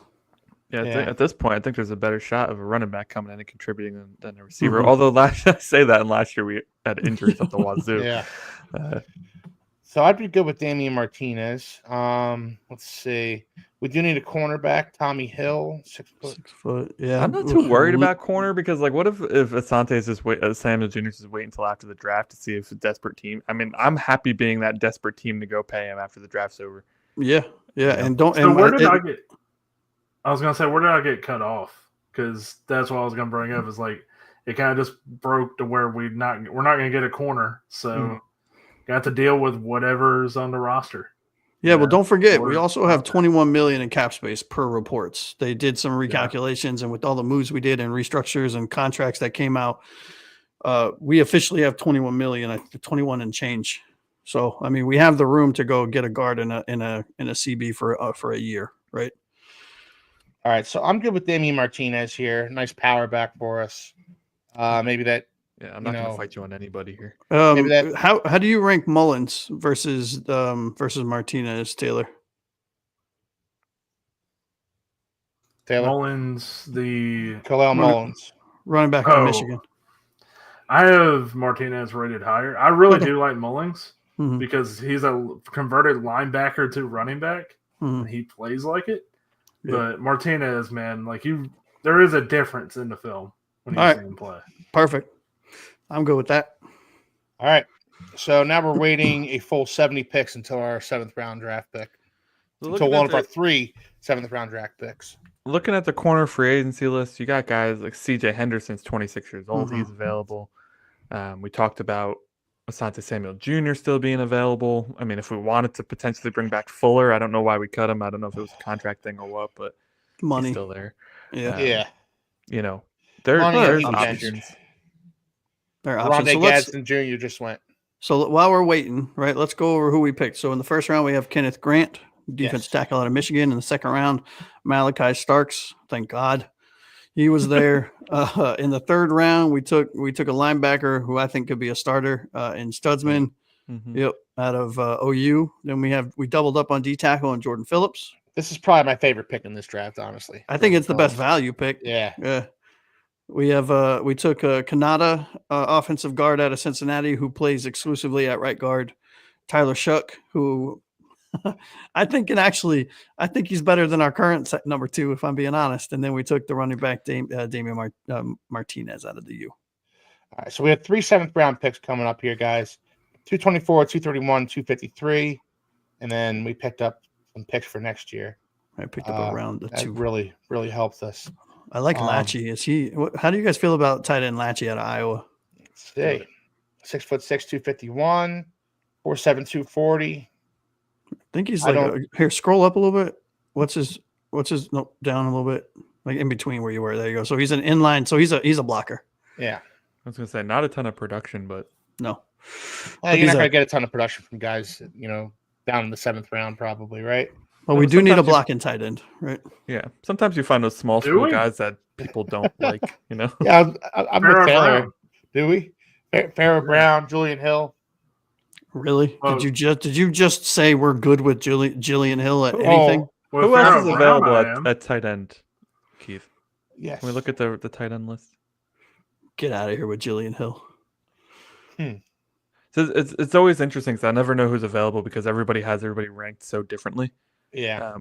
Yeah, at this point, I think there's a better shot of a running back coming in and contributing than a receiver. Mm-hmm. Although I say that, and last year we had injuries at the wazoo. Yeah. So I'd be good with Damian Martinez. Let's see. We do need a cornerback. Tommy Hill, 6 foot. 6 foot. Yeah. I'm not too worried about corner because, like, what if Asante is just Samuel Jr. is waiting until after the draft to see if a desperate team. I mean, I'm happy being that desperate team to go pay him after the draft's over. Yeah. And don't. So where did I get? I was gonna say, where did I get cut off? Because that's what I was gonna bring up. Is like it kind of just broke to where we're not gonna get a corner. So got to deal with whatever's on the roster. Yeah, well, don't forget, we Or- also have 21 million in cap space per reports. They did some recalculations, and with all the moves we did and restructures and contracts that came out, we officially have 21 million, 21 and change. So, I mean, we have the room to go get a guard in a CB for a year, right? All right, so I'm good with Damian Martinez here. Nice power back for us. Maybe that. Yeah, I'm not going to fight you on anybody here. Maybe that. How do you rank Mullins versus Martinez, Taylor? Mullins, Khalil Mullins, running back out of Michigan. I have Martinez rated higher. I really do like Mullins because he's a converted linebacker to running back, and he plays like it. Yeah. But Martinez, man, there is a difference in the film when you see him play. Perfect. I'm good with that. All right. So now we're waiting a full 70 picks until our 7th round draft pick. Until one of our 3 7th round draft picks. Looking at the corner free agency list, you got guys like CJ Henderson's 26 years old. He's available. We talked about Asante Samuel Jr. still being available. I mean, if we wanted to potentially bring back Fuller, I don't know why we cut him. I don't know if it was a contract thing or what, but money he's still there. Yeah. You know, there's options. There are options. Rondé Gadsden Jr. just went. So while we're waiting, right, let's go over who we picked. So in the first round, we have Kenneth Grant, defense tackle out of Michigan. In the second round, Malachi Starks. Thank God he was there. In the third round, we took a linebacker who I think could be a starter in Studsman. Yep, out of OU. Then we doubled up on D tackle and Jordan Phillips. This is probably my favorite pick in this draft, honestly. I think it's the best value pick. Yeah. We have we took Kanata, offensive guard out of Cincinnati, who plays exclusively at right guard. Tyler Shuck, who I think he's better than our current number 2, if I'm being honest. And then we took the running back Damian Martinez out of the U. All right, so we have 3 7th round picks coming up here, guys. 224, 231, 253, and then we picked up some picks for next year. I picked up around the 2. Really, really helped us. I like Lachey. How do you guys feel about tight end Lachey out of Iowa? Let's see. 6'6", 251, 4'7", 240. I think he's here. Scroll up a little bit. What's his? No, down a little bit, like in between where you were. There you go. So he's an inline. So he's a blocker. Yeah. I was gonna say not a ton of production, but no. You're not gonna get a ton of production from guys, down in the 7th round, probably, right? Well, we do need a blocking tight end, right? Yeah. Sometimes you find those small school guys that people don't like, Yeah, I'm with Taylor. Do we? Farrah Brown, Julian Hill. Really? Did you just say we're good with Jillian Hill at anything? Well, who else is available at tight end, Keith? Yes. Can we look at the tight end list? Get out of here with Jillian Hill. So it's always interesting because I never know who's available because everybody has everybody ranked so differently. Yeah.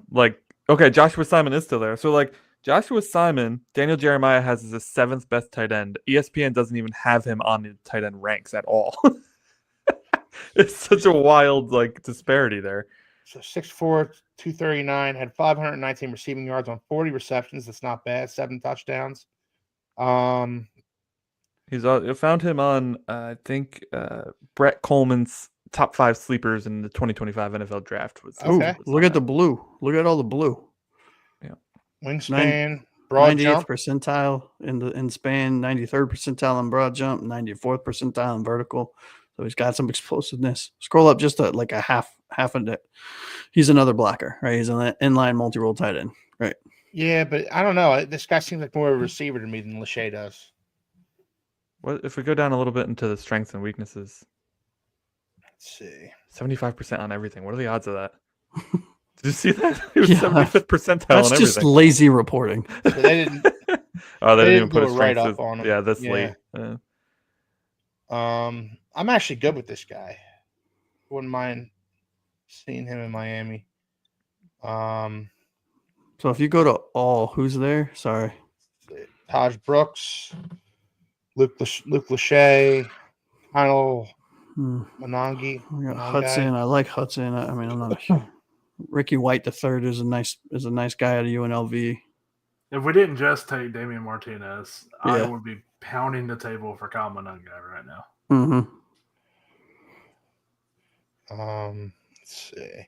Joshua Simon is still there. So Joshua Simon, Daniel Jeremiah has as the 7th best tight end. ESPN doesn't even have him on the tight end ranks at all. It's such a wild disparity there. So 6'4", 239, had 519 receiving yards on 40 receptions. That's not bad. 7 touchdowns. He's found him on I think Brett Coleman's top 5 sleepers in the 2025 NFL draft. Look at the blue. Look at all the blue. Yeah. Wingspan, broad 90th jump. percentile in span, 93rd percentile in broad jump, 94th percentile in vertical. So he's got some explosiveness. Scroll up just a half of it. He's another blocker, right? He's an inline multi-role tight end, right? Yeah, but I don't know. This guy seems like more of a receiver to me than Lachey does. What if we go down a little bit into the strengths and weaknesses? Let's see. 75% on everything. What are the odds of that? Did you see that? It was 75th percentile That's on everything. just lazy reporting. So they didn't. They didn't even put a right up on him. Yeah, this late. I'm actually good with this guy. Wouldn't mind seeing him in Miami. So if you go to all, who's there? Sorry. Taj Brooks, Luke Lachey, Kyle Monangi. Hudson. I like Hudson. I mean, I'm not a Ricky White III is a nice guy out of UNLV. If we didn't just take Damian Martinez, I would be pounding the table for Kyle Monangi right now. Mm-hmm. Let's see.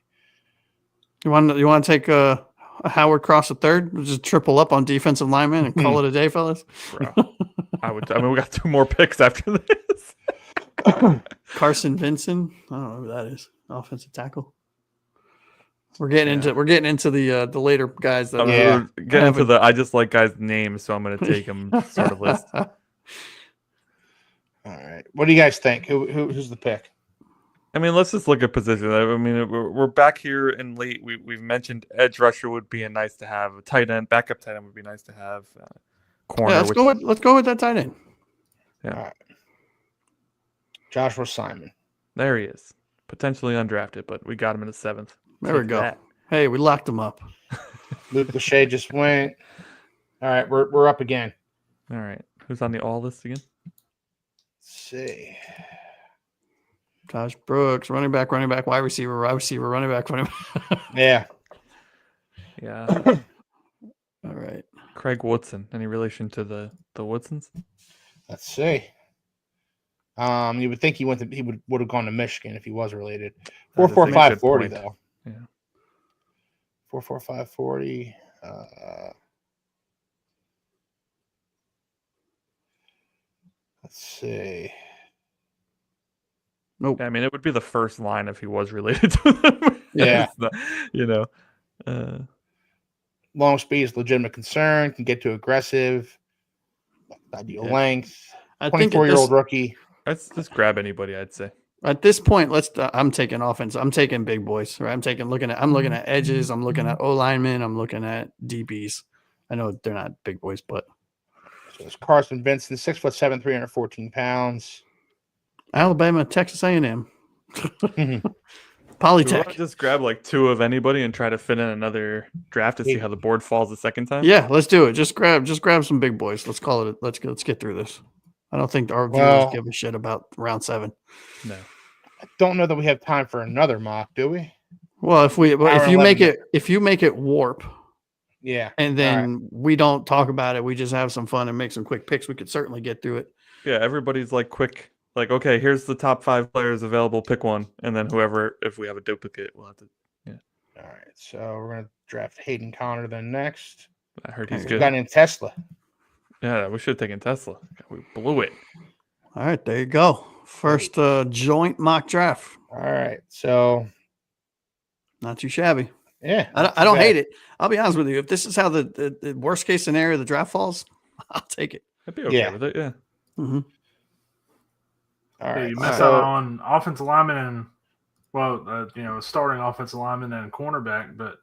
You want to take a Howard Cross a third? We'll just triple up on defensive linemen and call it a day, fellas. Bro, I mean, we got 2 more picks after this. Carson Vincent. I don't know who that is. Offensive tackle. We're getting into the later guys that We're getting into the I just like guys' names, so I'm going to take them sort of list. All right. What do you guys think? Who's the pick? I mean, let's just look at position. I mean, we're back here in late. We've mentioned edge rusher would be a nice to have. A tight end, backup tight end would be nice to have. Corner. Yeah, let's go with that tight end. Yeah. All right. Joshua Simon. There he is. Potentially undrafted, but we got him in the 7th. There we go. Hey, we locked him up. Luke Lachey just went. All right, we're up again. All right. Who's on the all list again? Let's see. Josh Brooks, running back, wide receiver, running back. Yeah. Yeah. All right. Craig Woodson. Any relation to the Woodsons? Let's see. You would think he would have gone to Michigan if he was related. 4.4540 though. Yeah. 4.4540. Let's see. Nope. I mean, it would be the first line if he was related to them. Yeah. Long speed is legitimate concern. Can get too aggressive. Ideal length. 24-year-old rookie. Let's just grab anybody, I'd say. At this point, I'm taking offense. I'm taking big boys. Right? I'm looking at edges. I'm looking at O linemen. I'm looking at DBs. I know they're not big boys, but so it's Carson Vincent, 6'7", 314 pounds. Alabama, Texas A&M, Polytech. Just grab like 2 of anybody and try to fit in another draft to see how the board falls the second time. Yeah, let's do it. Just grab some big boys. Let's call it. Let's get through this. I don't think our viewers give a shit about round 7. No. I don't know that we have time for another mock, do we? Well, if you make it warp, yeah, and then we don't talk about it, we just have some fun and make some quick picks. We could certainly get through it. Yeah, everybody's like quick. Like, okay, here's the top 5 players available. Pick one, and then whoever, if we have a duplicate, we'll have to. Yeah. All right, so we're gonna draft Hayden Connor then next. I heard he's We've good. got in Tesla. Yeah, we should have taken Tesla. We blew it. All right, there you go. First joint mock draft. All right, so not too shabby. Yeah, I don't hate it. I'll be honest with you. If this is how the worst case scenario the draft falls, I'll take it. I'd be okay with it. Yeah. Mm-hmm. All right. You miss out on offensive lineman and starting offensive lineman and cornerback, but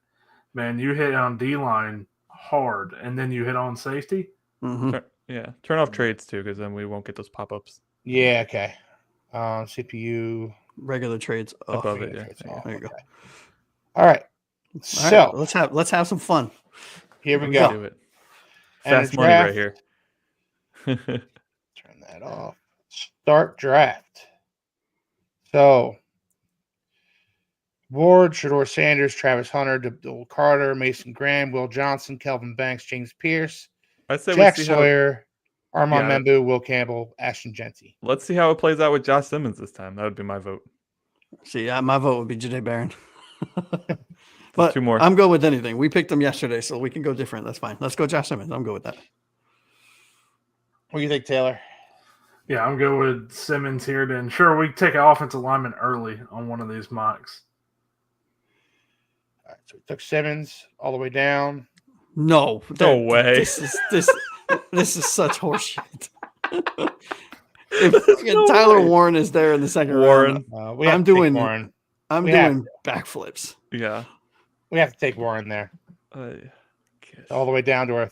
man, you hit on D line hard, and then you hit on safety. Mm-hmm. Turn off trades too, because then we won't get those pop-ups. Yeah. Okay. CPU regular trades above it. Yeah. There you go. All right. So let's have some fun. Here we go. Do it. Fast money right here. Turn that off. Start draft. So Ward, Shador Sanders, Travis Hunter, Abdul Carter, Mason Graham, Will Johnson, Kelvin Banks, James Pierce, Jack Sawyer, Armand Membu, Will Campbell, Ashton Genty. Let's see how it plays out with Josh Simmons this time. That would be my vote. See, my vote would be Jahdae Barron. But 2 more. I'm good with anything. We picked them yesterday, so we can go different. That's fine. Let's go Josh Simmons. I'm good with that. What do you think, Taylor? Yeah, I'm good with Simmons here. Then sure, we take an offensive lineman early on one of these mocks. All right, so we took Simmons all the way down. No way. This is such horseshit. If Tyler Warren is there in the second round, I'm doing backflips. Yeah, we have to take Warren there. All the way down to our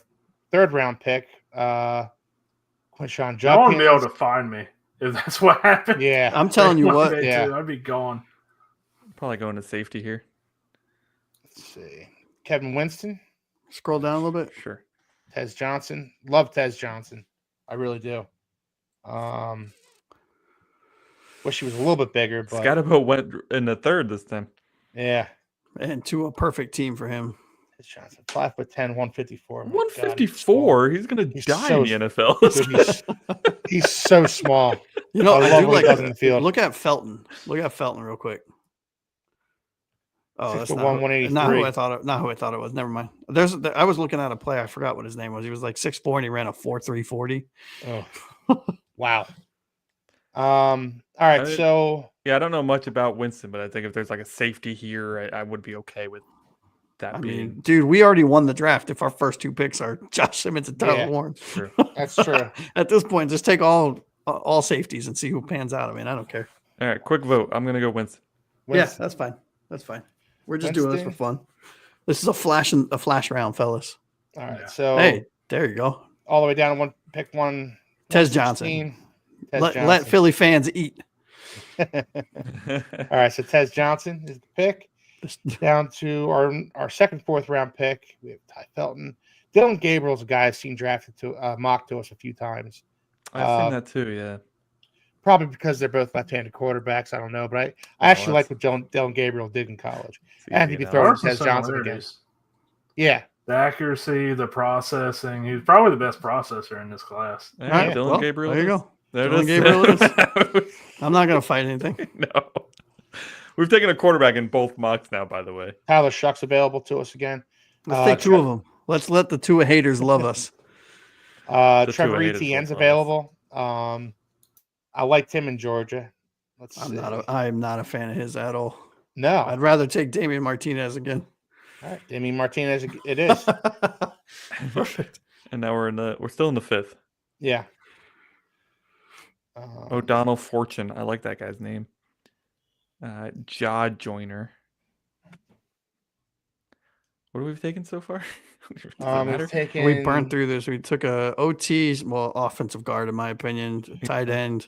3rd round pick. Quinshon Judkins. I won't be able to find me if that's what happened. Yeah, I'm telling you what. Yeah, I'd be gone. Probably going to safety here. Let's see. Kevin Winston. Scroll down a little bit. Sure. Tez Johnson. Love Tez Johnson. I really do. Wish he was a little bit bigger, but Scotabo went in the 3rd this time. Yeah. And to a perfect team for him. Tez Johnson, 5'10", 154. 154. He's gonna die in the NFL. Dude, he's so small. You know, I do like in the field. Look at Felton. Look at Felton real quick. Oh, that's 6'1", not who, 183. not who I thought it. Not who I thought it was. Never mind. I was looking at a play. I forgot what his name was. He was like 6'4" and he ran a 4.3 40. Oh, wow. All right. So yeah, I don't know much about Winston, but I think if there's like a safety here, I would be okay with that I being. mean, dude, we already won the draft if our first 2 picks are Josh Simmons and Tyler Warren. True. That's true. At this point, just take all safeties and see who pans out. I mean, I don't care. All right, quick vote. I'm gonna go Winston. Yeah, that's fine. That's fine. We're just doing this for fun. This is a flash round, fellas. All right. So hey, there you go. All the way down to pick one. Tez Johnson. Let Philly fans eat. All right. So Tez Johnson is the pick. Down to our second, 4th round pick. We have Ty Felton. Dylan Gabriel's a guy I've seen drafted to mocked to us a few times. I've seen that too. Yeah. Probably because they're both left-handed quarterbacks. I don't know, but I actually like what Dylan Gabriel did in college. And he'd be throwing Tez Johnson again. Yeah. The accuracy, the processing. He's probably the best processor in this class. Yeah, Dylan Gabriel. There you go. There Dylan Gabriel it is. I'm not going to fight anything. No. We've taken a quarterback in both mocks now, by the way. Tyler Shuck's available to us again. Let's take 2 of them. Let's let the Tua haters love us. Trevor Etienne's available. I liked him in Georgia. I'm not a fan of his at all. No. I'd rather take Damian Martinez again. All right, Damian Martinez it is. Perfect. And now we're still in the 5th. Yeah. O'Donnell Fortune. I like that guy's name. Jaw Joyner. What have we taken so far? We burned through this. We took a OT, offensive guard, in my opinion, tight end,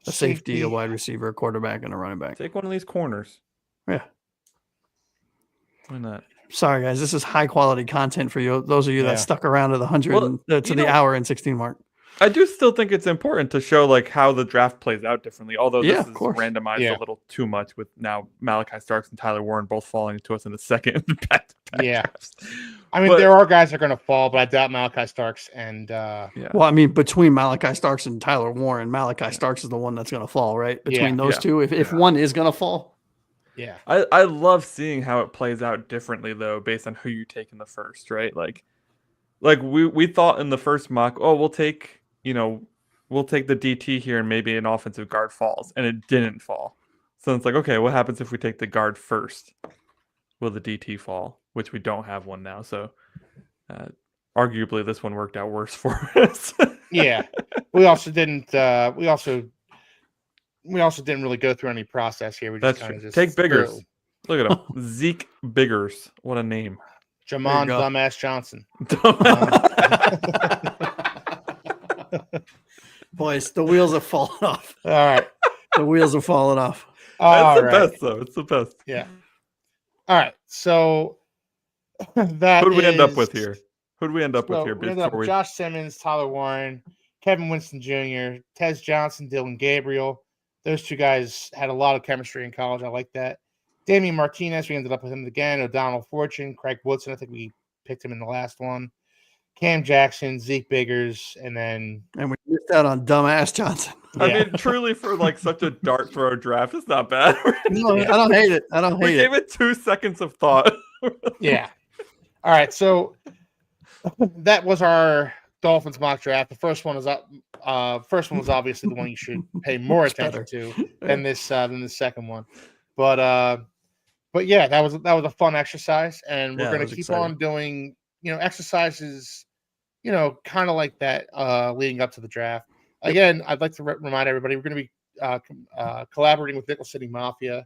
a safety, a wide receiver, a quarterback, and a running back. Take one of these corners. Yeah. Why not? Sorry, guys. This is high quality content for you. Those of you that stuck around to the hour and 16 mark. I do still think it's important to show like how the draft plays out differently. Although this is randomized a little too much with now Malachi Starks and Tyler Warren both falling to us in the second back-to-back drafts. I mean, there are guys that are going to fall, but I doubt Malachi Starks and Well, I mean, between Malachi Starks and Tyler Warren, Malachi Starks is the one that's going to fall, right? Between those two, if one is going to fall. Yeah. I love seeing how it plays out differently though, based on who you take in the first, right? Like we thought in the first mock, we'll take the DT here and maybe an offensive guard falls, and it didn't fall. So it's like, okay, what happens if we take the guard first? Will the DT fall? Which we don't have one now. So arguably this one worked out worse for us. Yeah. We also didn't really go through any process here. We just That's true. Take Biggers. Look at him. Zeke Biggers. What a name. Jamon Dumbass Johnson. Boys, the wheels are falling off. All right. The wheels are falling off. It's the best, though. It's the best. Yeah. All right. So that Who do we end up with here? Who do we end up with here? We ended up with Josh Simmons, Tyler Warren, Kevin Winston Jr., Tez Johnson, Dylan Gabriel. Those 2 guys had a lot of chemistry in college. I like that. Damian Martinez, we ended up with him again. O'Donnell Fortune, Craig Woodson. I think we picked him in the last one. Cam Jackson, Zeke Biggers, and we missed out on dumbass Johnson. I mean, truly, for like such a dart throw draft, it's not bad. No, I don't hate it. We gave it 2 seconds of thought. Yeah. All right. So that was our Dolphins mock draft. The first one was obviously the one you should pay more attention to than this second one. But yeah, that was a fun exercise, and we're going to keep on doing exercises, kind of like that leading up to the draft. Again, I'd like to remind everybody we're going to be collaborating with Nickel City Mafia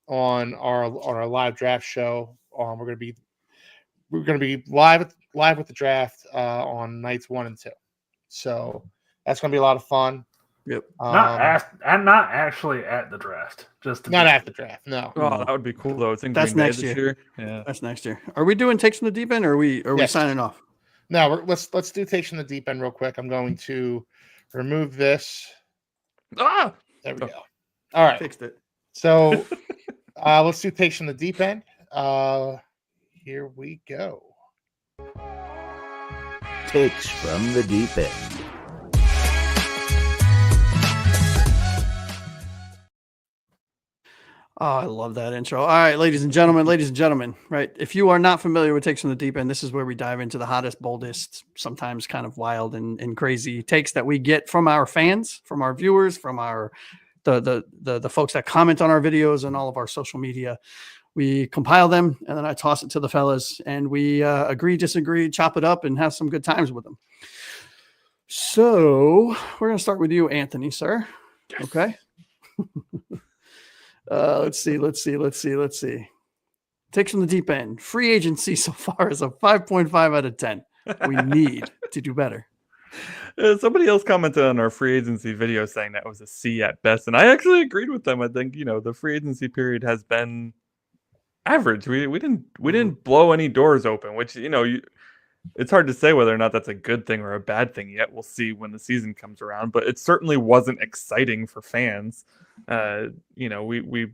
on our live draft show. We're going to be live with the draft on nights 1 and 2. So that's going to be a lot of fun. Yep. Not actually at the draft. Not at the draft. No. Oh, that would be cool though. It's in That's Green Bay next this year. Yeah. That's next year. Are we doing takes from the deep end, or are we signing off? No, let's do takes from the deep end real quick. I'm going to remove this. There we go. All right. Fixed it. So let's do takes from the deep end. Here we go. Takes from the deep end. Oh, I love that intro. All right, ladies and gentlemen, right? If you are not familiar with Takes from the Deep End, this is where we dive into the hottest, boldest, sometimes kind of wild and crazy takes that we get from our fans, from our viewers, from our the folks that comment on our videos and all of our social media. We compile them, and then I toss it to the fellas, and we agree, disagree, chop it up, and have some good times with them. So we're going to start with you, Anthony, sir. Yes. Okay. Let's see. Takes from the deep end. Free agency so far is a 5.5 out of 10. We need to do better. Somebody else commented on our free agency video saying that was a C at best, and I actually agreed with them. I think the free agency period has been average. We didn't blow any doors open, which it's hard to say whether or not that's a good thing or a bad thing yet. We'll see when the season comes around, but it certainly wasn't exciting for fans. We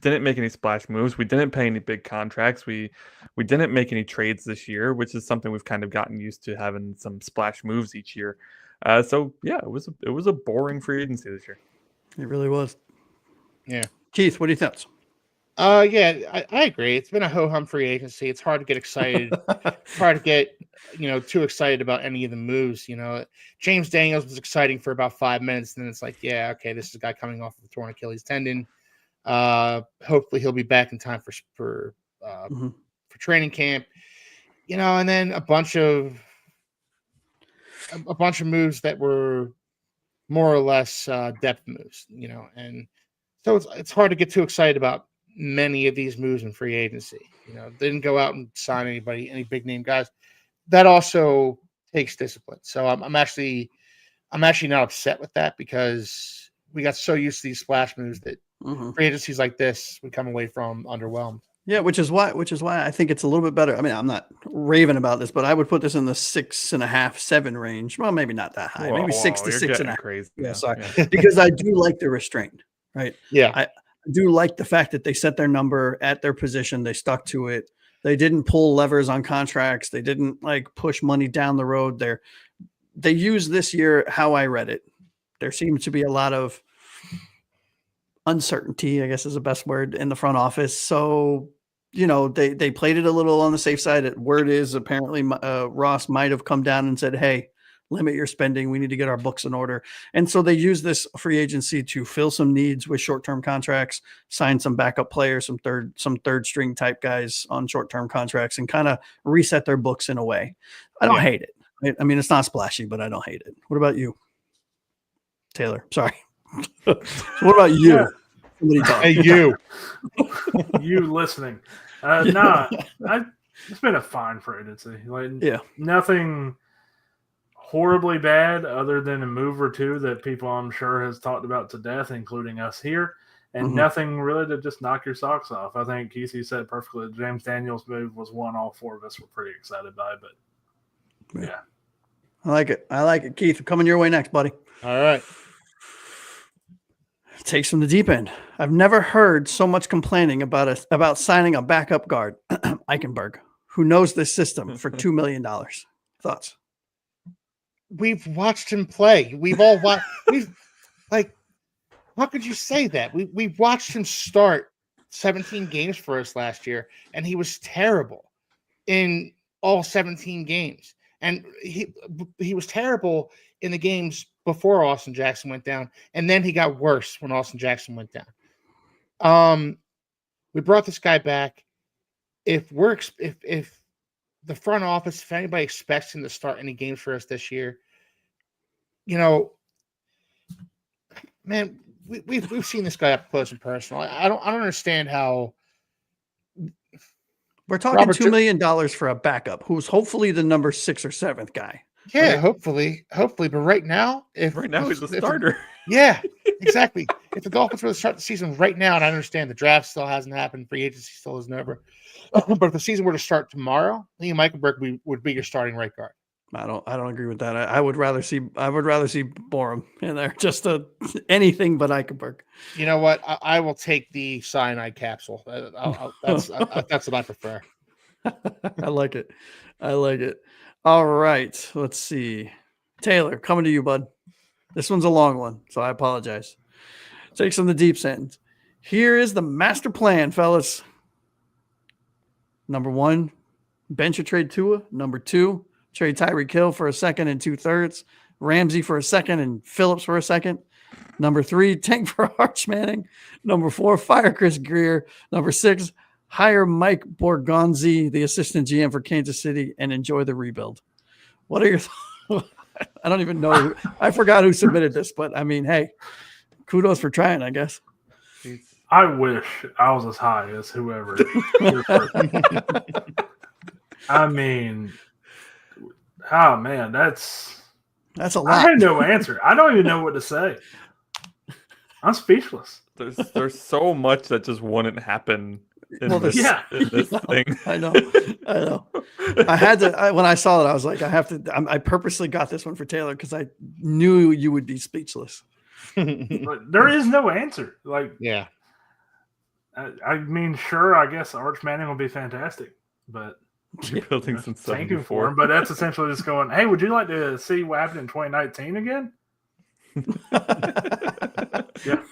didn't make any splash moves. We didn't pay any big contracts. We didn't make any trades this year, which is something we've kind of gotten used to, having some splash moves each year. So yeah, it was a boring free agency this year. It really was. Yeah. Keith, what do you think? Yeah, I agree. It's been a ho-hum free agency. It's hard to get excited. It's hard to get, too excited about any of the moves. James Daniels was exciting for about 5 minutes, and then it's like, yeah, okay, this is a guy coming off of a torn Achilles tendon. Hopefully he'll be back in time for training camp. And then a bunch of moves that were more or less depth moves. And so it's hard to get too excited about many of these moves in free agency. They didn't go out and sign any big name guys. That also takes discipline. So I'm actually not upset with that, because we got so used to these splash moves that free agencies like this we come away from underwhelmed. Yeah, which is why I think it's a little bit better. I mean, I'm not raving about this, but I would put this in the 6.5, 7 range. Well, maybe not that high. Maybe 6 to 6.5. Crazy. Yeah, sorry. Yeah. Because I do like the restraint, right? Yeah. I do like the fact that they set their number at their position. They stuck to it. They didn't pull levers on contracts. They didn't push money down the road. They used this year how I read it. There seems to be a lot of uncertainty, I guess is the best word, in the front office. So, they played it a little on the safe side. Word is apparently Ross might have come down and said, hey, limit your spending. We need to get our books in order. And so they use this free agency to fill some needs with short-term contracts, sign some backup players, some third string type guys on short-term contracts, and kind of reset their books in a way. I don't hate it. I mean, it's not splashy, but I don't hate it. What about you, Taylor? Sorry. So what about you? Yeah. Hey, you. You listening. It's been a fine free agency. Nothing horribly bad other than a move or two that people I'm sure has talked about to death, including us here, and nothing really to just knock your socks off. I think Kesey said perfectly. The James Daniels move was one all four of us were pretty excited by, but yeah. I like it. Keith, coming your way next, buddy. All right. Takes from the deep end. I've never heard so much complaining about signing a backup guard, Eichenberg, who knows this system, for $2 million. Thoughts? We've watched him play. We've all watched. How could you say that? We watched him start 17 games for us last year, and he was terrible in all 17 games. And he was terrible in the games before Austin Jackson went down, and then he got worse when Austin Jackson went down. We brought this guy back. If the front office, if anybody expects him to start any games for us this year, man, we've seen this guy up close and personal. I don't understand how. We're talking $2 million for a backup who's hopefully the number 6 or 7th guy. Yeah, right? hopefully. But right now, he's the starter. Yeah, exactly. If the Dolphins were to start the season right now, and I understand the draft still hasn't happened, free agency still isn't over, but if the season were to start tomorrow, I think Michael Burke would be your starting right guard. I don't agree with that. I would rather see Borum in there, just anything but Eichenberg. You know what? I will take the cyanide capsule. That's what I prefer. I like it. All right, let's see. Taylor, coming to you, bud. This one's a long one, so I apologize. Takes from the deep end. Here is the master plan, fellas. Number 1, bench or trade Tua. Number 2, trade Tyreek Hill for a second and 2/3. Ramsey for a second and Phillips for a second. Number 3, tank for Arch Manning. Number 4, fire Chris Greer. Number 6, hire Mike Borgonzi, the assistant GM for Kansas City, and enjoy the rebuild. What are your thoughts? I don't even know. I forgot who submitted this, but I mean, hey, kudos for trying, I guess. I wish I was as high as whoever. I mean, oh man, that's a lot. I have no answer. I don't even know what to say. I'm speechless. There's so much that just wouldn't happen in this thing. I know. I had to. When I saw it, I was like, I have to. I purposely got this one for Taylor because I knew you would be speechless. But there is no answer. Like, Yeah. I mean, sure, I guess Arch Manning will be fantastic, but You're building some thanking for him. But that's essentially just going, hey, would you like to see what happened in 2019 again? Yeah.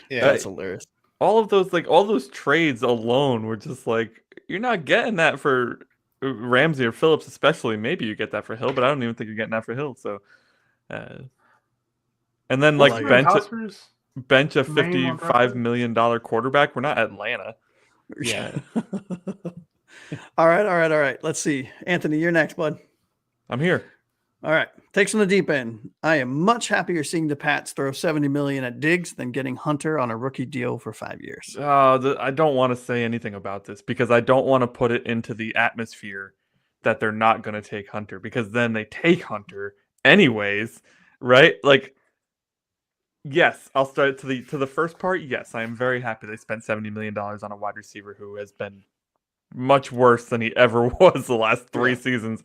Yeah, That's hilarious. All of those trades alone were just like, you're not getting that for Ramsey or Phillips, especially. Maybe you get that for Hill, but I don't even think you're getting that for Hill. So, and then like bench a $55 million quarterback. We're not Atlanta. Yeah. All right. Let's see. Anthony, you're next, bud. I'm here. All right. Takes from the deep end. I am much happier seeing the Pats throw $70 million at Diggs than getting Hunter on a rookie deal for 5 years. I don't want to say anything about this because I don't want to put it into the atmosphere that they're not going to take Hunter, because then they take Hunter anyways, right? Like, yes, I'll start to the first part. Yes, I am very happy they spent $70 million on a wide receiver who has been much worse than he ever was the last 3 seasons.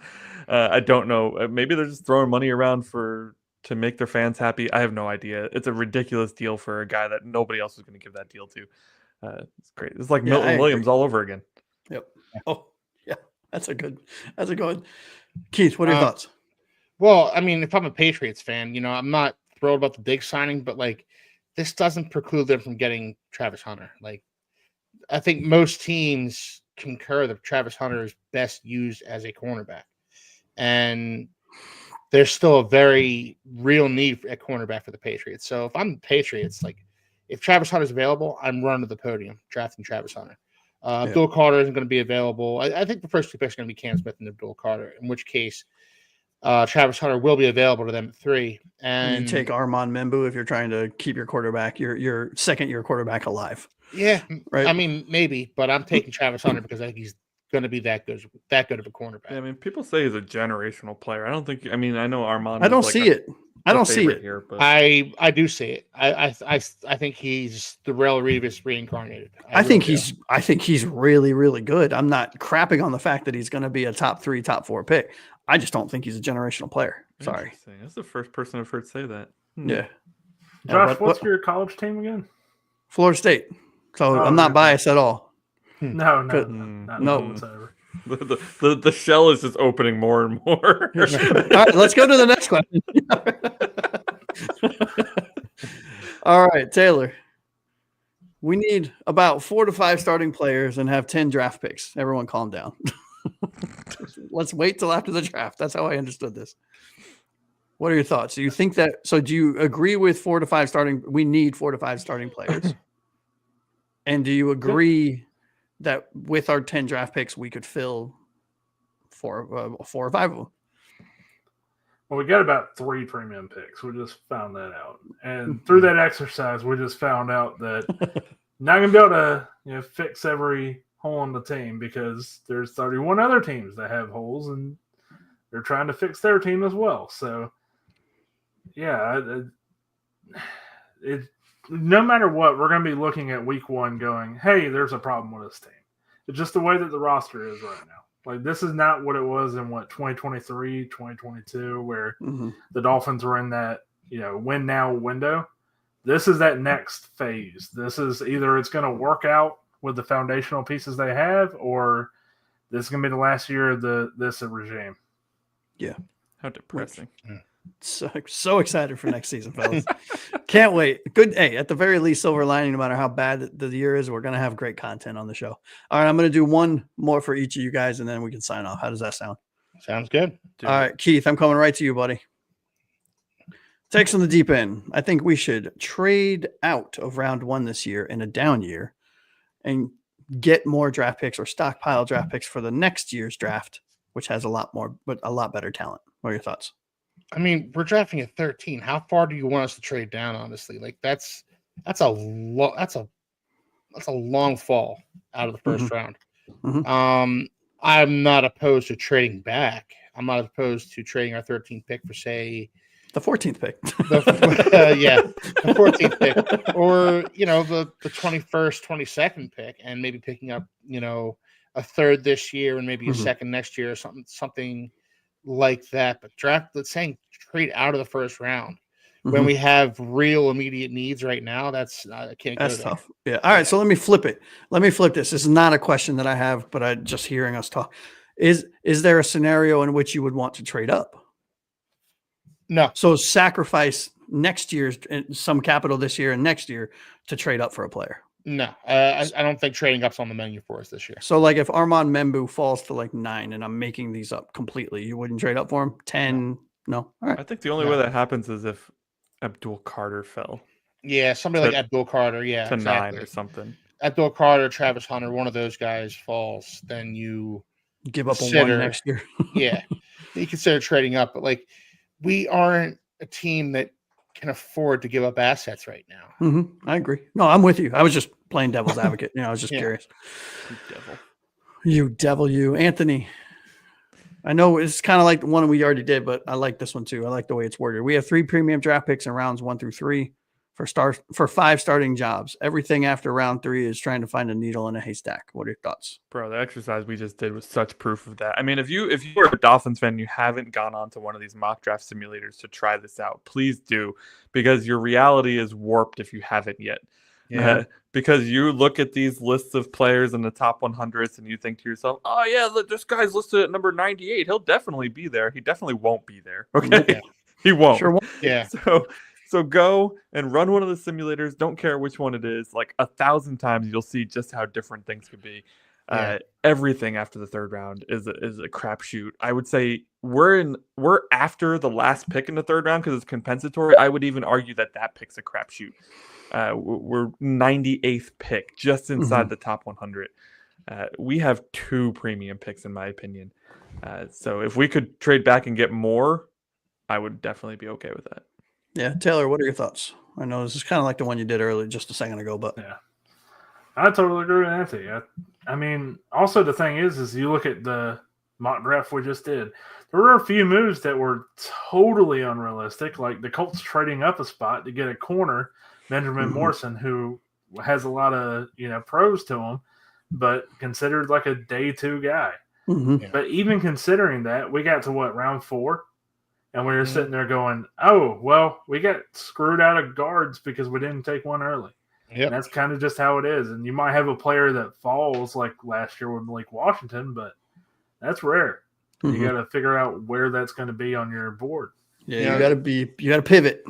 I don't know. Maybe they're just throwing money around to make their fans happy. I have no idea. It's a ridiculous deal for a guy that nobody else is going to give that deal to. It's great. It's like Milton Williams all over again. Yep. Oh, yeah. That's a good one. Keith, what are your thoughts? Well, I mean, if I'm a Patriots fan, I'm not thrilled about the Diggs signing, but like, this doesn't preclude them from getting Travis Hunter. Like, I think most teams concur that Travis Hunter is best used as a cornerback, and there's still a very real need at cornerback for the Patriots. So if I'm the Patriots, like, if Travis Hunter is available, I'm running to the podium drafting Travis Hunter. Abdul Carter isn't going to be available. I think the first 2 picks are going to be Cam Smith and Abdul Carter, in which case Travis Hunter will be available to them at 3. And you take Armand Membu if you're trying to keep your quarterback, your second-year quarterback alive. Yeah, right. I mean, maybe, but I'm taking Travis Hunter because I think he's going to be that good of a cornerback. Yeah, I mean, people say he's a generational player. I don't think. I mean, I know Armand. I don't see it. I don't see it here, but I do see it. I think he's the Darrelle Revis reincarnated. I think he's really, really good. I'm not crapping on the fact that he's going to be a top 3, top 4 pick. I just don't think he's a generational player. Sorry. That's the first person I've heard say that. Yeah. Josh, what's your college team again? Florida State. So I'm not biased at all. No, whatsoever. The shell is just opening more and more. All right, let's go to the next question. All right, Taylor. We need about 4 to 5 starting players and have 10 draft picks. Everyone calm down. Let's wait till after the draft. That's how I understood this. What are your thoughts? Do you think that, so do you agree with 4 to 5 starting? We need 4 to 5 starting players. And do you agree that with our 10 draft picks, we could fill 4 or 5 of them? Well, we got about 3 premium picks. We just found that out. And through that exercise, we just found out that not going to be able to fix every hole on the team, because there's 31 other teams that have holes and they're trying to fix their team as well. So, yeah, no matter what, we're going to be looking at week 1 going, hey, there's a problem with this team. It's just the way that the roster is right now. Like, this is not what it was in 2023, 2022, where the Dolphins were in that, win now window. This is that next phase. This is either it's going to work out with the foundational pieces they have, or this is going to be the last year of this regime. Yeah. How depressing. So excited for next season, fellas. Can't wait. Good. Hey, at the very least, silver lining, no matter how bad the year is, we're going to have great content on the show. All right. I'm going to do one more for each of you guys, and then we can sign off. How does that sound? Sounds good. All right, Keith, I'm coming right to you, buddy. Takes on the deep end. I think we should trade out of round 1 this year in a down year and get more draft picks or stockpile draft picks for the next year's draft, which has a lot more, but a lot better talent. What are your thoughts? I mean, we're drafting at 13. How far do you want us to trade down? Honestly, like that's a long fall out of the first round. I'm not opposed to trading back. I'm not opposed to trading our 13th pick for, say, the 14th pick. The 14th pick, or the 21st, 22nd pick, and maybe picking up a third this year and maybe a second next year or something like that. But let's say trade out of the first round when we have real immediate needs right now. I can't. That's tough. Yeah. All right. So let me flip it. Let me flip this. This is not a question that I have, but I just hearing us talk. Is there a scenario in which you would want to trade up? No. So sacrifice next year's some capital this year and next year to trade up for a player. No, I don't think trading up's on the menu for us this year. So like if Armand Membu falls to like 9, and I'm making these up completely, you wouldn't trade up for him? 10? No. All right. I think the only way that happens is if Abdul Carter fell. Yeah, somebody like Abdul Carter, to exactly. 9 or something. Abdul Carter, Travis Hunter, one of those guys falls, then you give up a 1 next year. Yeah, you consider trading up, but like we aren't a team that can afford to give up assets right now. I agree. No, I'm with you. I was just playing devil's advocate. I was just curious. You devil, you. Anthony, I know it's kind of like the one we already did, but I like this one too. I like the way it's worded. We have 3 premium draft picks in rounds 1 through 3 for 5 starting jobs. Everything after round 3 is trying to find a needle in a haystack. What are your thoughts? Bro, the exercise we just did was such proof of that. I mean, if you are a Dolphins fan, you haven't gone on to one of these mock draft simulators to try this out, please do, because your reality is warped if you haven't yet. Yeah. Because you look at these lists of players in the top 100s and you think to yourself, oh yeah, look, this guy's listed at number 98. He'll definitely be there. He definitely won't be there. Okay. Yeah. He won't. Sure won't. Yeah. So go and run one of the simulators. Don't care which one it is. Like 1,000 times, you'll see just how different things could be. Yeah. Everything after the 3rd round is a crapshoot. I would say we're after the last pick in the 3rd round because it's compensatory. I would even argue that pick's a crapshoot. We're 98th pick, just inside the top 100. We have 2 premium picks, in my opinion. So if we could trade back and get more, I would definitely be okay with that. Yeah, Taylor, what are your thoughts? I know this is kind of like the one you did earlier, just a second ago, but yeah, I totally agree with Anthony. I mean, also the thing is you look at the mock draft we just did. There were a few moves that were totally unrealistic, like the Colts trading up a spot to get a corner, Benjamin Morrison, who has a lot of pros to him, but considered like a day 2 guy. But even considering that, we got to round 4. And we were sitting there going, oh, well, we got screwed out of guards because we didn't take one early. Yep. And that's kind of just how it is. And you might have a player that falls like last year with Malik Washington, but that's rare. You got to figure out where that's going to be on your board. Yeah, you got to pivot.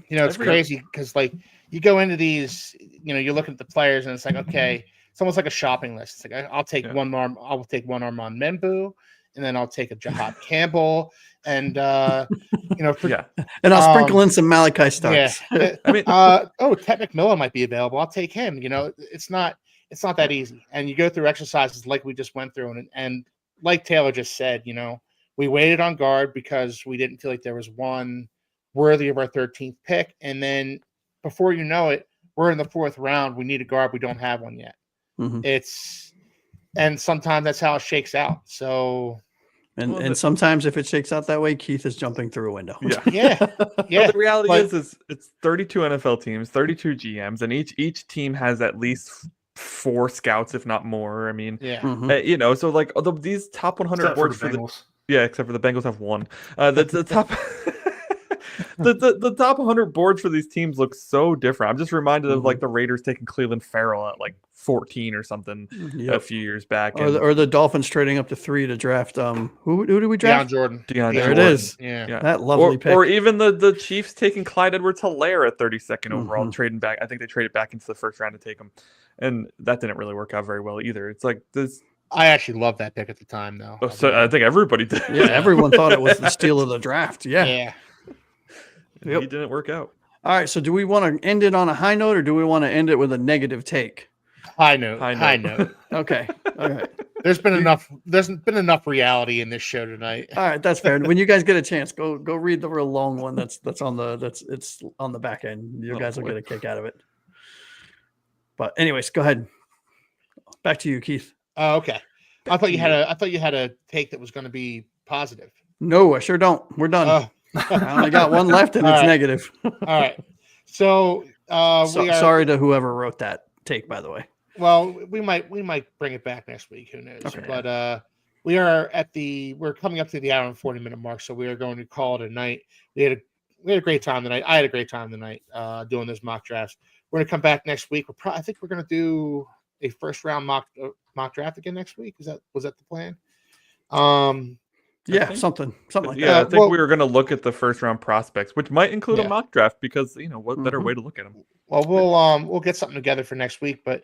It's crazy because like you go into these, you're looking at the players and it's like, okay, it's almost like a shopping list. It's like I'll take one Armand Membu, and then I'll take a Jahad Campbell. And and I'll sprinkle in some Malachi Starks. Yeah. I mean, Ted McMillan might be available. I'll take him. It's not that easy. And you go through exercises like we just went through, and like Taylor just said, we waited on guard because we didn't feel like there was one worthy of our 13th pick. And then before you know it, we're in the 4th round. We need a guard. We don't have one yet. And sometimes that's how it shakes out. So. And sometimes if it shakes out that way, Keith is jumping through a window. Yeah. The reality is it's 32 NFL teams, 32 GMs, and each team has at least 4 scouts, if not more. I mean, so like these top 100 boards for the Bengals. Except for the Bengals have 1. The top the top 100 boards for these teams look so different. I'm just reminded of Mm-hmm. like the Raiders taking Cleveland Farrell at like 14 or something a few years back. Or the Dolphins trading up to 3 to draft. Who did we Deion draft? Jordan. Deion There Jordan. it is. Yeah. That lovely pick. Or even the Chiefs taking Clyde Edwards-Helaire at 32nd overall, Mhm. trading back. I think they traded back into the first round to take him, and that didn't really work out very well either. It's like this. I actually loved that pick at the time, though. So I think everybody did. Yeah, everyone thought it was the steal of the draft. Yeah. Yeah. Yep. He didn't work out. All right. So do we want to end it on a high note or do we want to end it with a negative take? High note. High High note. note. Okay. All right. There's been enough reality in this show tonight. All right. That's fair. When you guys get a chance, go read the real long one. It's on the back end. You guys will get a kick out of it. But anyways, go ahead. Back to you, Keith. Oh, okay. I thought you had a take that was going to be positive. No, I sure don't. We're done. Oh. I only got one left and All it's right. negative. All right. So, Sorry to whoever wrote that take, by the way. Well, we might bring it back next week. Who knows? Okay. But we're coming up to the hour and 40-minute mark, so we are going to call it a night. We had a great time tonight. I had a great time tonight doing those mock drafts. We're going to come back next week. I think we're going to do a first round mock draft again next week. Was that the plan? Yeah, think- something like Yeah, that. I think we were going to look at the first round prospects, which might include Yeah. a mock draft because what better way to look at them? Well, we'll get something together for next week, but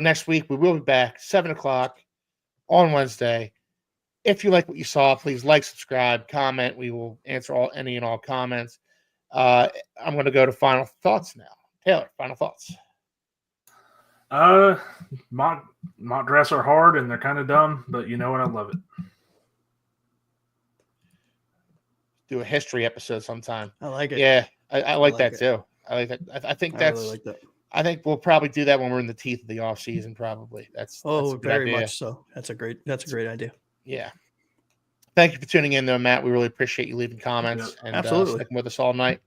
next week we will be back 7:00 on Wednesday. If you like what you saw, please like, subscribe, comment. We will answer any and all comments. I'm going to go to final thoughts now. Taylor, final thoughts. Mock drafts are hard and they're kind of dumb, but you know what? I love it. Do a history episode sometime. I like it. Yeah, I like that it. too. I like that. I think I that's. really like that. I think we'll probably do that when we're in the teeth of the off season. Probably. That's a good Very idea. much so. That's a great idea. Yeah. Thank you for tuning in, though, Matt. We really appreciate you leaving comments and Absolutely. sticking with us all night.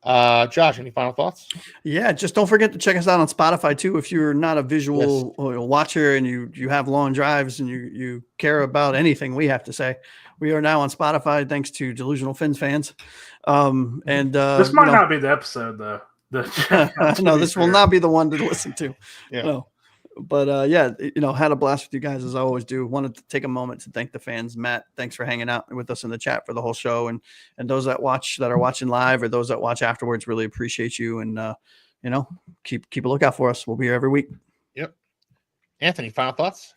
Josh, any final thoughts? Yeah, just don't forget to check us out on Spotify too. If you're not a visual watcher and you have long drives and you care about anything we have to say, we are now on Spotify thanks to Delusional Phins fans. This might not be the episode though. No, this will not be the one to listen to. Yeah. No. But had a blast with you guys as I always do. Wanted to take a moment to thank the fans. Matt, thanks for hanging out with us in the chat for the whole show, and those that are watching live or those that watch afterwards, really appreciate you. And keep a lookout for us. We'll be here every week. Yep. Anthony, final thoughts?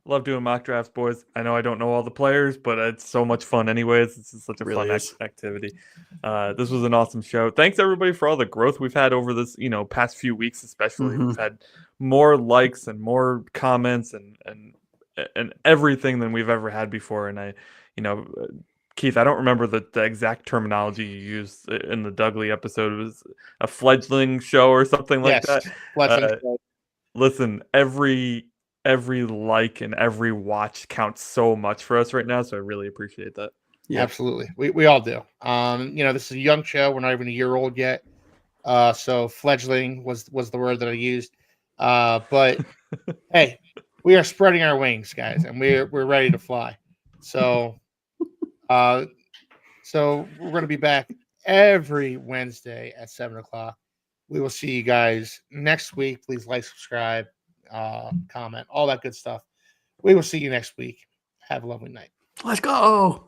Love doing mock drafts, boys. I know I don't know all the players, but it's so much fun anyways. This is such a Really fun is. activity. This was an awesome show. Thanks everybody for all the growth we've had over this, past few weeks, especially. Mhm. We've had more likes and more comments and everything than we've ever had before. And Keith, I don't remember the exact terminology you used in the Dougley episode. It was a fledgling show or something like that. Listen, every like and every watch counts so much for us right now, so I really appreciate that. Yeah. Absolutely. We all do. This is a young show. We're not even a year old yet. So fledgling was the word that I used. But hey, we are spreading our wings, guys, and we're ready to fly. So we're going to be back every Wednesday at 7:00. We will see you guys next week. Please like, subscribe, comment, all that good stuff. We will see you next week. Have a lovely night. Let's go.